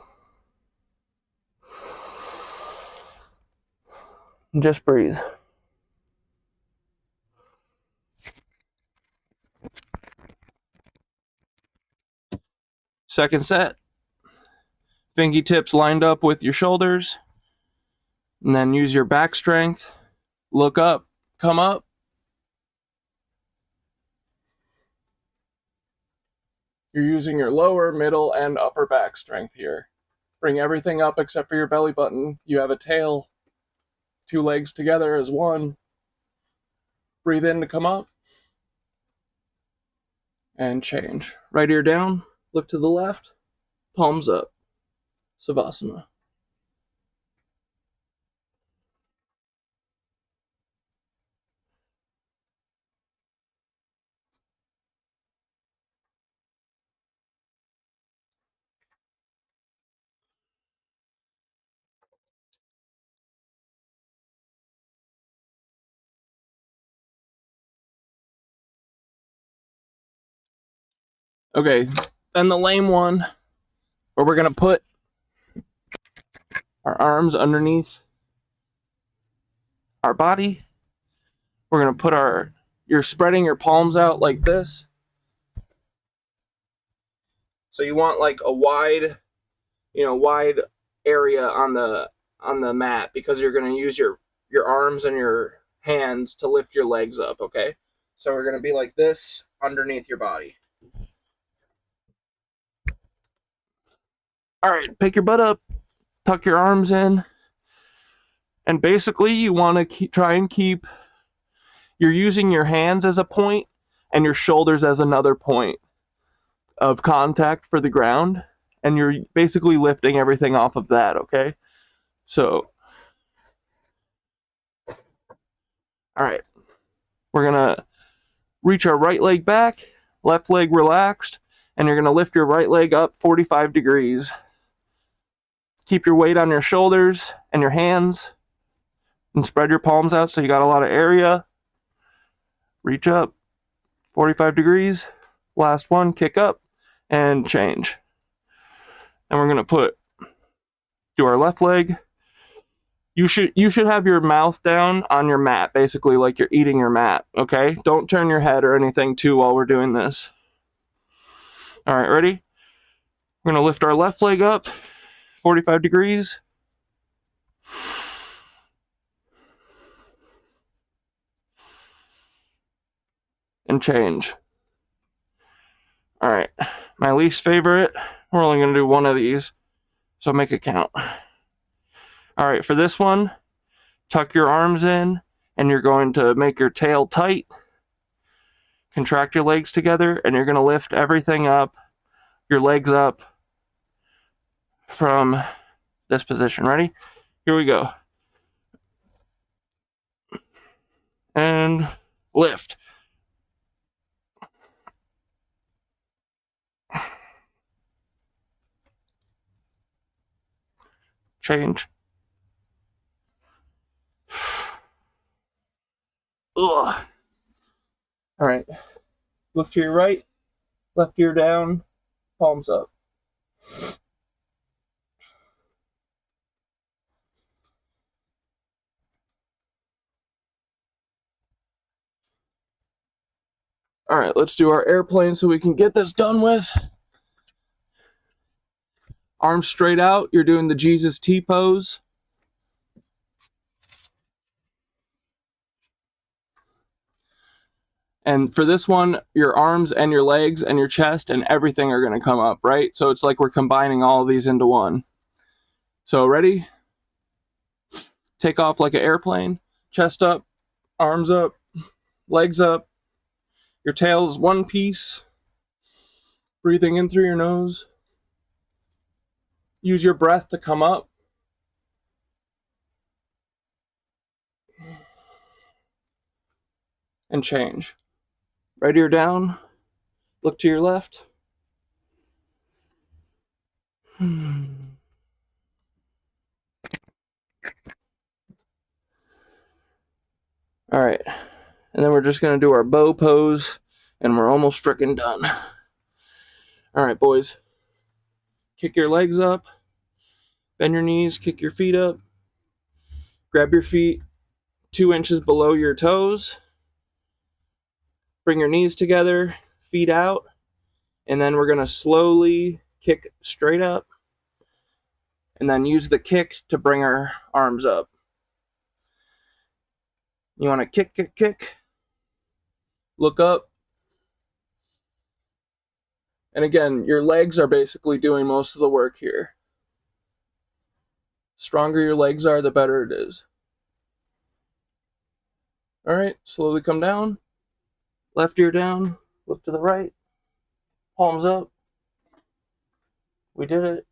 Just breathe. Second set. Fingertips lined up with your shoulders. And then use your back strength. Look up. Come up. You're using your lower, middle, and upper back strength here. Bring everything up except for your belly button. You have a tail. Two legs together as one. Breathe in to come up. And change. Right ear down. Look to the left. Palms up. Savasana. Okay, then the lame one, where we're gonna put our arms underneath our body. We're gonna put you're spreading your palms out like this. So you want like a wide, wide area on the mat, because you're gonna use your arms and your hands to lift your legs up, okay? So we're gonna be like this underneath your body. All right, pick your butt up, tuck your arms in, and basically you want to try and keep, you're using your hands as a point and your shoulders as another point of contact for the ground, and you're basically lifting everything off of that, okay? So, all right, we're gonna reach our right leg back, left leg relaxed, and you're gonna lift your right leg up 45 degrees. Keep your weight on your shoulders and your hands, and spread your palms out so you got a lot of area. Reach up 45 degrees. Last one, kick up and change. And we're gonna do our left leg. You should have your mouth down on your mat, basically like you're eating your mat, okay? Don't turn your head or anything too while we're doing this. All right, ready? We're gonna lift our left leg up 45 degrees. And change. All right, my least favorite, we're only gonna do one of these, so make it count. All right, for this one, tuck your arms in, and you're going to make your tail tight, contract your legs together, and you're gonna lift everything up, your legs up from this position. Ready? Here we go. And lift. Change. Ugh. All right. Look to your right, left ear down, palms up. All right, let's do our airplane so we can get this done with. Arms straight out. You're doing the Jesus T pose. And for this one, your arms and your legs and your chest and everything are going to come up, right? So it's like we're combining all of these into one. So ready? Take off like an airplane. Chest up, arms up, legs up. Your tail is one piece. Breathing in through your nose. Use your breath to come up. And change. Right ear down. Look to your left. All right. And then we're just going to do our bow pose, and we're almost freaking done. All right, boys. Kick your legs up. Bend your knees. Kick your feet up. Grab your feet 2 inches below your toes. Bring your knees together, feet out, and then we're going to slowly kick straight up, and then use the kick to bring our arms up. You want to kick, kick, kick. Look up. And again, your legs are basically doing most of the work here. Stronger your legs are, the better it is. All right, slowly come down. Left ear down. Look to the right. Palms up. We did it.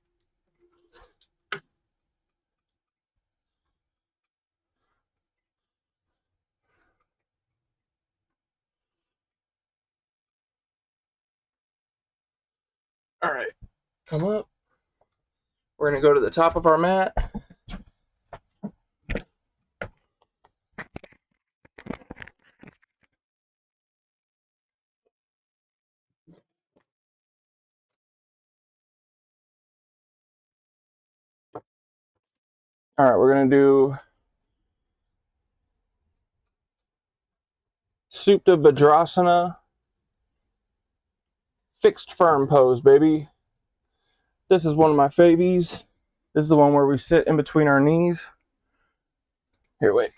All right, come up. We're going to go to the top of our mat. All right, we're gonna do Supta Vajrasana, fixed firm pose, baby. This is one of my favies. This is the one where we sit in between our knees. Here, wait.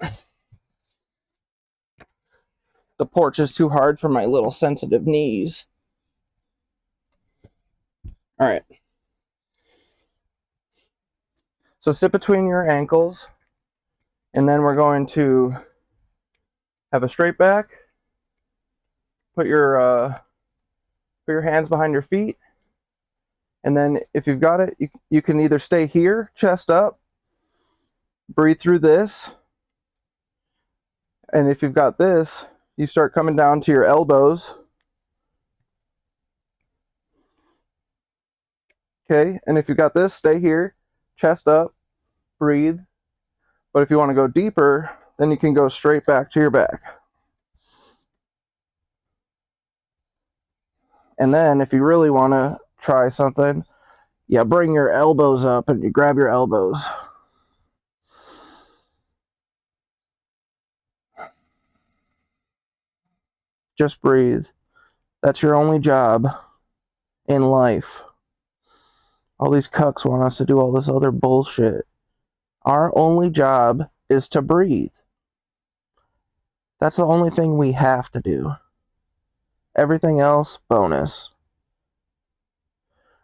The porch is too hard for my little sensitive knees. All right. So sit between your ankles, and then we're going to have a straight back. Put your hands behind your feet, and then if you've got it, you can either stay here, chest up, breathe through this, and if you've got this, you start coming down to your elbows. Okay, and if you've got this, stay here, chest up, breathe. But if you want to go deeper, then you can go straight back to your back. And then if you really want to try something, yeah, bring your elbows up and you grab your elbows. Just breathe. That's your only job in life. All these cucks want us to do all this other bullshit. Our only job is to breathe. That's the only thing we have to do. Everything else, bonus.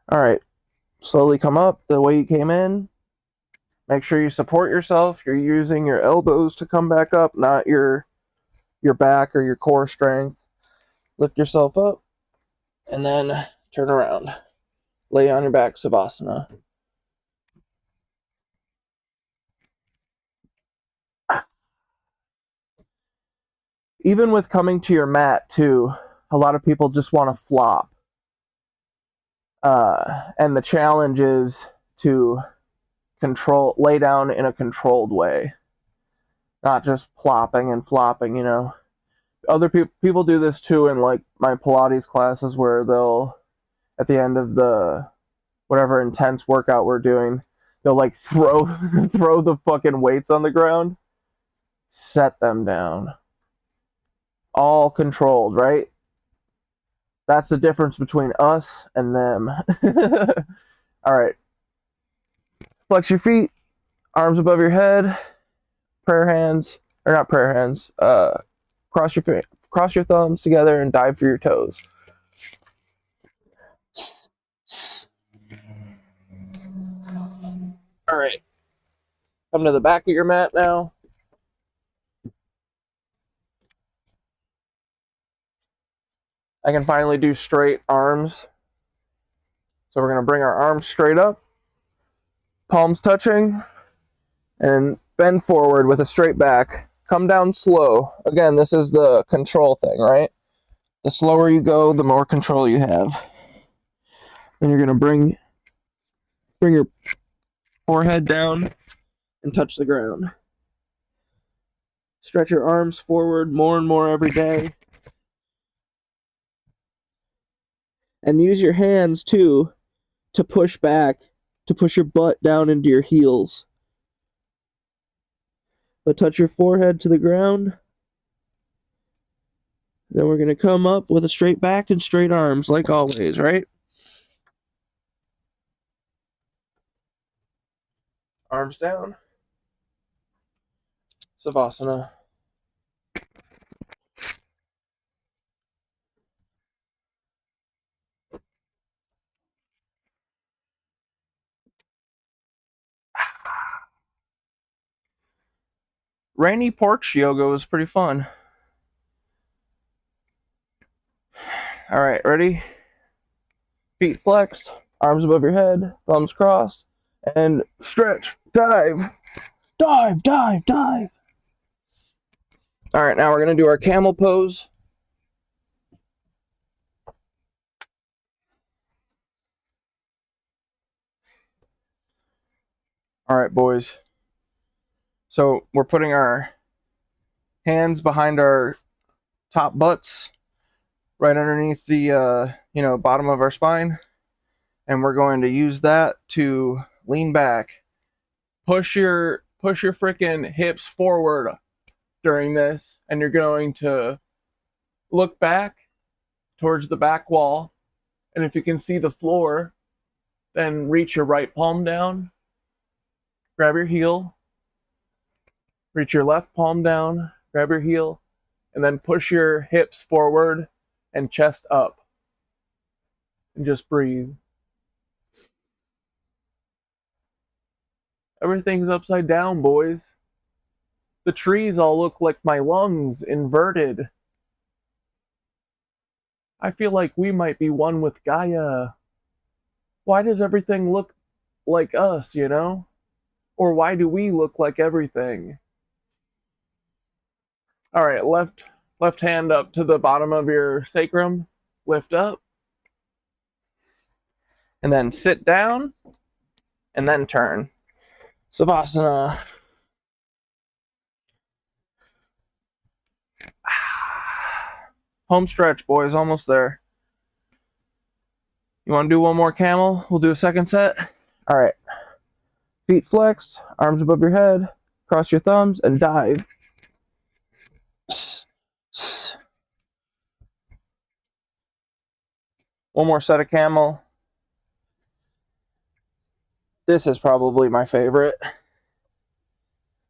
All right, slowly come up the way you came in. Make sure you support yourself. You're using your elbows to come back up, not your back or your core strength. Lift yourself up, and then turn around. Lay on your back, Savasana. Even with coming to your mat, too, a lot of people just want to flop. And the challenge is to lay down in a controlled way. Not just plopping and flopping, you know. Other people do this too in like my Pilates classes where they'll, at the end of the whatever intense workout we're doing, they'll like throw the fucking weights on the ground, set them down. All controlled, right? That's the difference between us and them. All right. Flex your feet, arms above your head, prayer hands, or not prayer hands, cross your thumbs together and dive for your toes. All right. Come to the back of your mat now. I can finally do straight arms. So we're going to bring our arms straight up, palms touching, and bend forward with a straight back. Come down slow. Again, this is the control thing, right? The slower you go, the more control you have. Then you're going to bring your forehead down and touch the ground. Stretch your arms forward more and more every day. And use your hands, too, to push back, to push your butt down into your heels. But touch your forehead to the ground. Then we're going to come up with a straight back and straight arms, like always, right? Arms down. Savasana. Rainy porch yoga was pretty fun. All right, ready? Feet flexed, arms above your head, thumbs crossed, and stretch, dive, dive, dive, dive. All right, now we're going to do our camel pose. All right, boys. So we're putting our hands behind our top butts, right underneath the bottom of our spine, and we're going to use that to lean back push your freaking hips forward during this, and you're going to look back towards the back wall, and if you can see the floor, then reach your right palm down, grab your heel, reach your left palm down, grab your heel, and then push your hips forward and chest up. And just breathe. Everything's upside down, boys. The trees all look like my lungs, inverted. I feel like we might be one with Gaia. Why does everything look like us, you know? Or why do we look like everything? All right, left hand up to the bottom of your sacrum. Lift up. And then sit down. And then turn. Savasana. Home stretch, boys. Almost there. You want to do one more camel? We'll do a second set. All right. Feet flexed, arms above your head, cross your thumbs, and dive. One more set of camel. This is probably my favorite.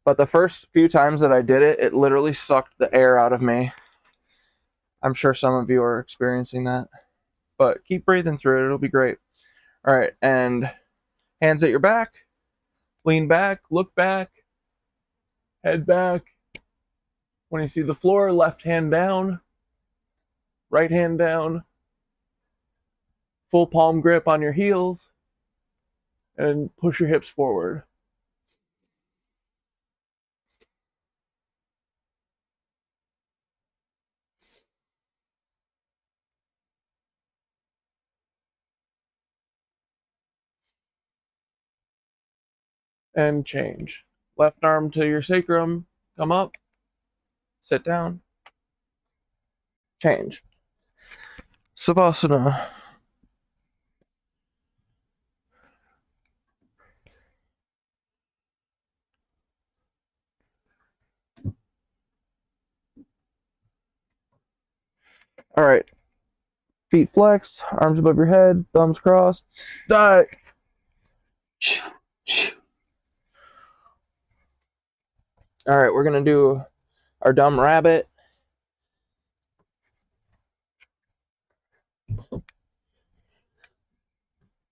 But the first few times that I did it, it literally sucked the air out of me. I'm sure some of you are experiencing that. But keep breathing through it. It'll be great. All right, and hands at your back. Lean back, look back, head back. When you see the floor, left hand down, right hand down. Full palm grip on your heels, and push your hips forward. And change. Left arm to your sacrum, come up, sit down, change. Savasana. All right. Feet flexed, arms above your head, thumbs crossed, dive. All right, we're going to do our dumb rabbit.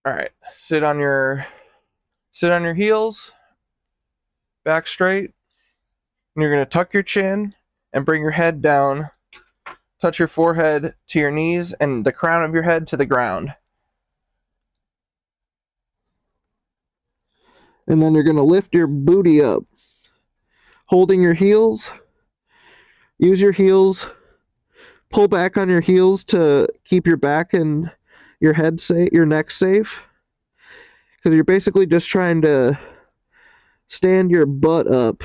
All right, sit on your heels, back straight. And you're going to tuck your chin and bring your head down. Touch your forehead to your knees and the crown of your head to the ground. And then you're going to lift your booty up, holding your heels. Use your heels. Pull back on your heels to keep your back and your head safe, your neck safe. Because you're basically just trying to stand your butt up.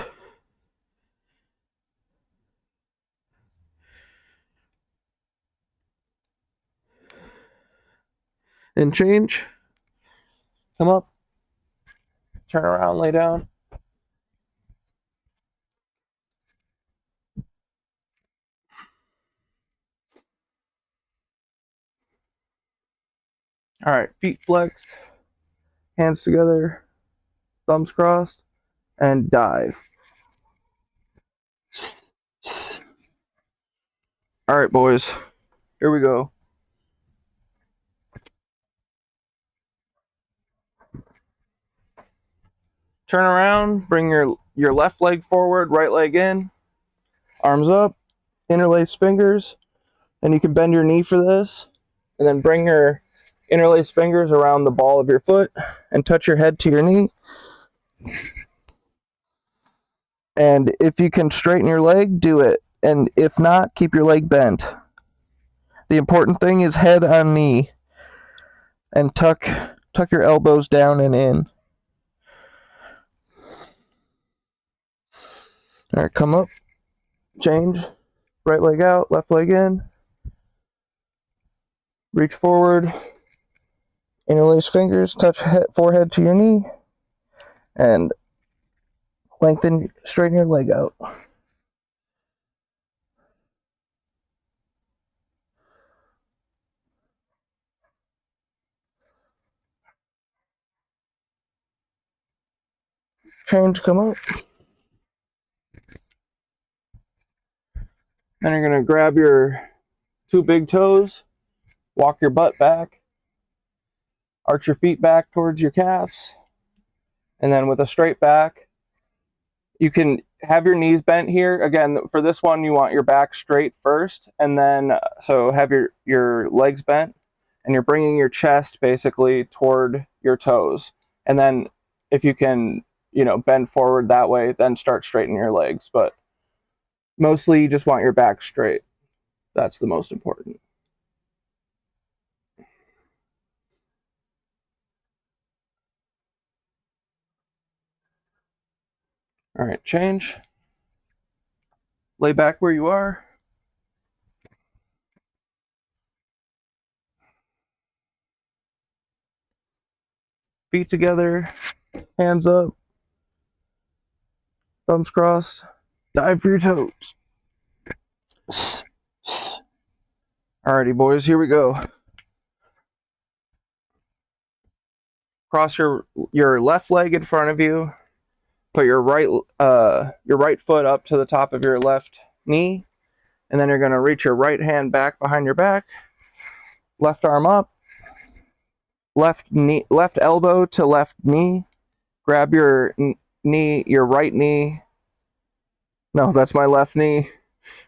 And change. Come up. Turn around, lay down. All right, feet flexed, hands together, thumbs crossed, and dive. All right, boys, here we go. Turn around, bring your left leg forward, right leg in, arms up, interlace fingers, and you can bend your knee for this, and then bring your interlace fingers around the ball of your foot and touch your head to your knee. And if you can straighten your leg, do it. And if not, keep your leg bent. The important thing is head on knee. And tuck your elbows down and in. All right, come up. Change. Right leg out, left leg in. Reach forward. Interlace fingers, touch forehead to your knee. And straighten your leg out. Change, come up. Then you're gonna grab your 2 big toes, walk your butt back, arch your feet back towards your calves, and then with a straight back, you can have your knees bent here. Again, for this one, you want your back straight first, and then so have your legs bent, and you're bringing your chest basically toward your toes. And then if you can, bend forward that way, then start straightening your legs. But mostly you just want your back straight. That's the most important. All right, change. Lay back where you are. Feet together, hands up, thumbs crossed, dive for your toes. Alrighty, boys, here we go. Cross your left leg in front of you. Put your right foot up to the top of your left knee, and then you're going to reach your right hand back behind your back. Left arm up. Left elbow to left knee. Grab your right knee. No, that's my left knee.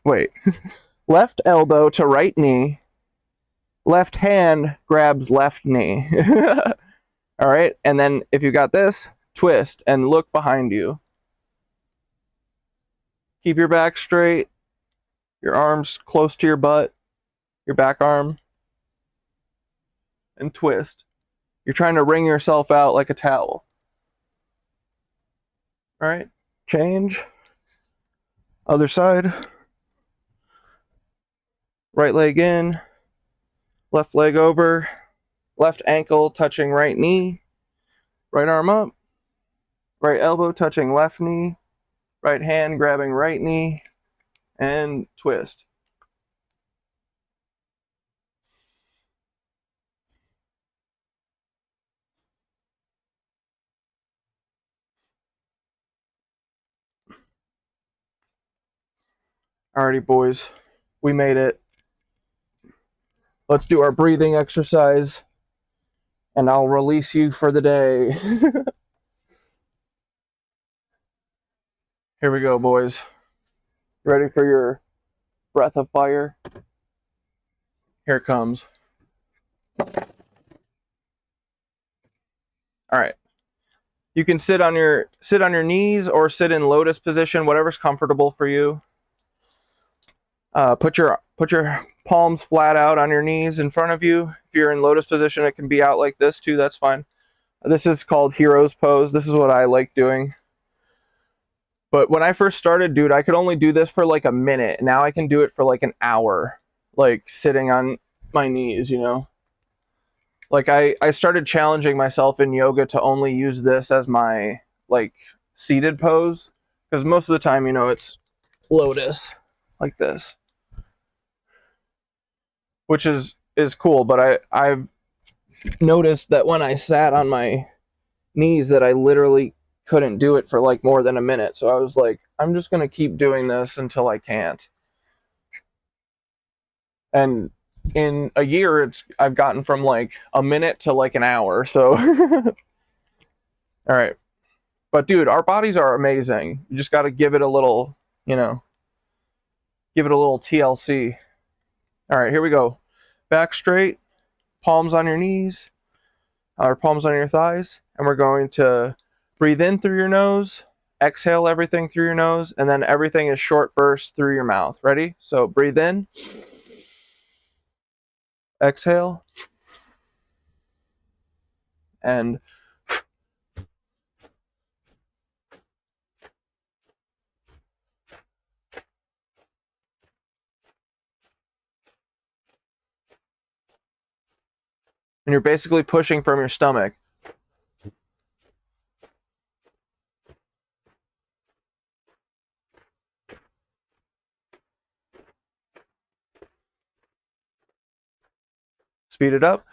Wait. Left elbow to right knee. Left hand grabs left knee. All right, and then if you got this, twist and look behind you. Keep your back straight, your arms close to your butt, your back arm, and twist. You're trying to wring yourself out like a towel. All right, change. Other side. Right leg in, left leg over, left ankle touching right knee, right arm up, right elbow touching left knee, right hand grabbing right knee, and twist. Alrighty, boys, we made it. Let's do our breathing exercise, and I'll release you for the day. Here we go, boys. Ready for your breath of fire? Here it comes. All right. You can sit on your knees or sit in lotus position, whatever's comfortable for you. Put your palms flat out on your knees in front of you. If you're in lotus position, it can be out like this too. That's fine. This is called hero's pose. This is what I like doing. But when I first started, dude, I could only do this for like a minute. Now I can do it for like an hour, like sitting on my knees, Like I started challenging myself in yoga to only use this as my like seated pose, because most of the time, it's lotus like this, which is cool. But I've noticed that when I sat on my knees that I literally couldn't do it for like more than a minute. So I was like, I'm just going to keep doing this until I can't. And in a year, I've gotten from like a minute to like an hour. So, all right. But dude, our bodies are amazing. You just got to give it a little, give it a little TLC. All right, here we go. Back straight, palms on your knees, or palms on your thighs. And we're going to breathe in through your nose, exhale everything through your nose, and then everything is short bursts through your mouth. Ready? So breathe in, exhale, and you're basically pushing from your stomach. speed it up.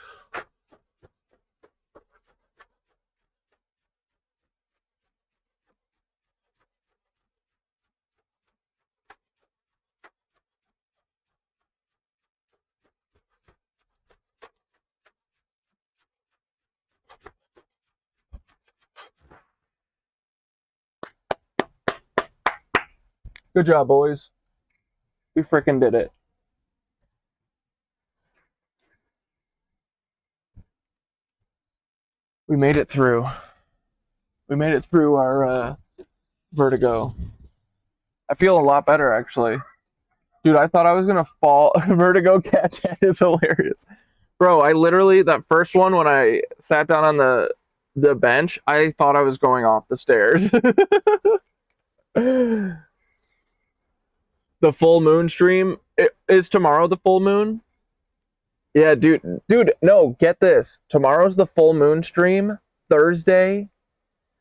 Good job, boys. We freaking did it. We made it through. We made it through our vertigo. I feel a lot better, actually. Dude, I thought I was going to fall. Vertigo CATDAD is hilarious. Bro, I literally, that first one, when I sat down on the bench, I thought I was going off the stairs. The full moon stream is tomorrow. The full moon. Yeah, dude, no, get this. Tomorrow's the full moon stream. Thursday,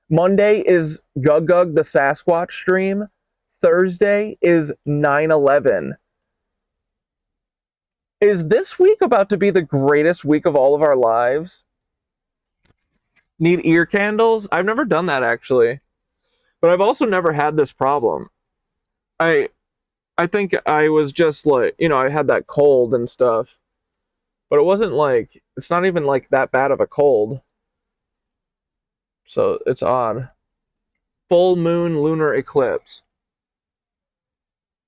Monday is Gug the Sasquatch stream. Thursday is 9/11. Is this week about to be the greatest week of all of our lives? Need ear candles? I've never done that, actually, but I've also never had this problem. I think I was just like, you know, I had that cold and stuff, but it wasn't like, it's not even like that bad of a cold. So it's odd. Full moon lunar eclipse.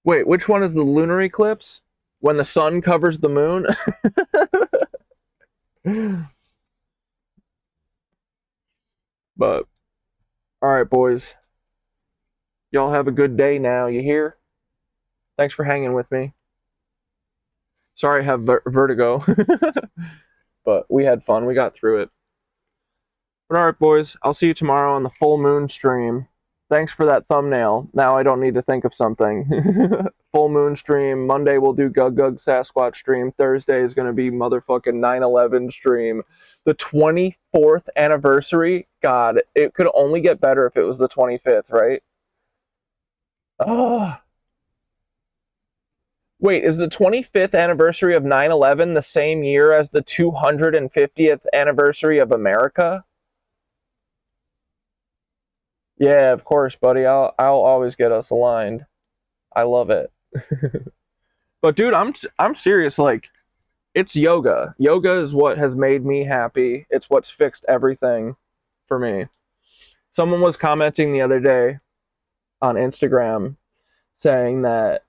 Wait, which one is the lunar eclipse? When the sun covers the moon? But, alright, boys. Y'all have a good day now, you hear? Thanks for hanging with me. Sorry I have vertigo. But we had fun. We got through it. But alright, boys. I'll see you tomorrow on the full moon stream. Thanks for that thumbnail. Now I don't need to think of something. Full moon stream. Monday we'll do Gug Sasquatch stream. Thursday is going to be motherfucking 9/11 stream. The 24th anniversary. God, it could only get better if it was the 25th, right? Oh. Wait, is the 25th anniversary of 9/11 the same year as the 250th anniversary of America? Yeah, of course, buddy. I'll always get us aligned. I love it. But dude, I'm serious. Like, it's yoga. Yoga is what has made me happy. It's what's fixed everything for me. Someone was commenting the other day on Instagram saying that,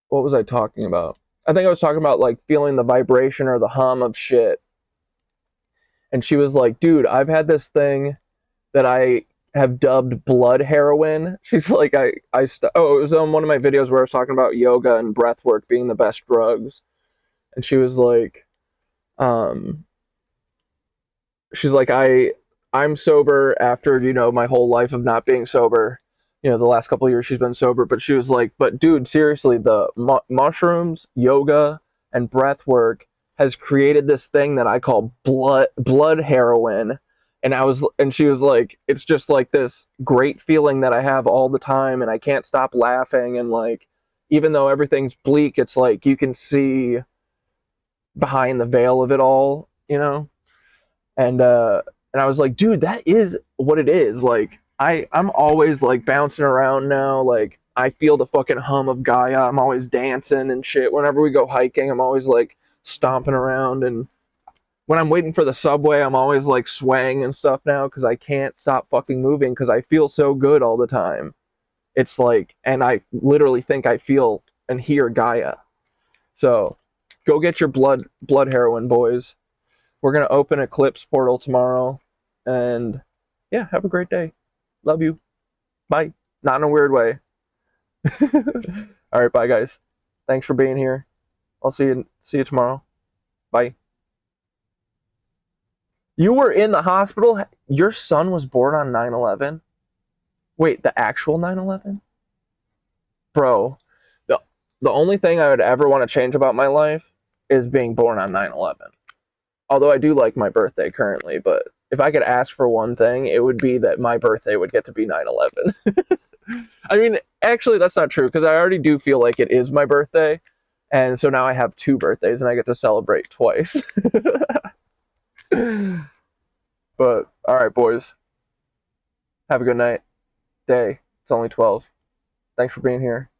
what was I talking about? I think I was talking about like feeling the vibration or the hum of shit. And she was like, dude, I've had this thing that I have dubbed blood heroin. She's like, it was on one of my videos where I was talking about yoga and breath work being the best drugs. And she was like, she's like, I'm sober after, you know, my whole life of not being sober. You know, the last couple of years she's been sober, but she was like, but dude, seriously, the mushrooms, yoga, and breath work has created this thing that I call blood heroin. And she was like, it's just like this great feeling that I have all the time, and I can't stop laughing, and like, even though everything's bleak, it's like you can see behind the veil of it all, you know? And I was like, dude, that is what it is. Like, I'm always like bouncing around now. Like, I feel the fucking hum of Gaia. I'm always dancing and shit. Whenever we go hiking, I'm always like stomping around. And when I'm waiting for the subway, I'm always like swaying and stuff now because I can't stop fucking moving because I feel so good all the time. It's like, and I literally think I feel and hear Gaia. So go get your blood heroin, boys. We're going to open Eclipse Portal tomorrow. And yeah, have a great day. Love you. Bye. Not in a weird way. All right, bye guys. Thanks for being here. I'll see you tomorrow. Bye. You were in the hospital? Your son was born on 9/11? Wait, the actual 9/11? Bro, the only thing I would ever want to change about my life is being born on 9/11. Although I do like my birthday currently, but if I could ask for one thing, it would be that my birthday would get to be 9/11. I mean, actually, that's not true, because I already do feel like it is my birthday, And so now I have 2 birthdays and I get to celebrate twice. But all right, boys. Have a good night. Day. It's only 12. Thanks for being here.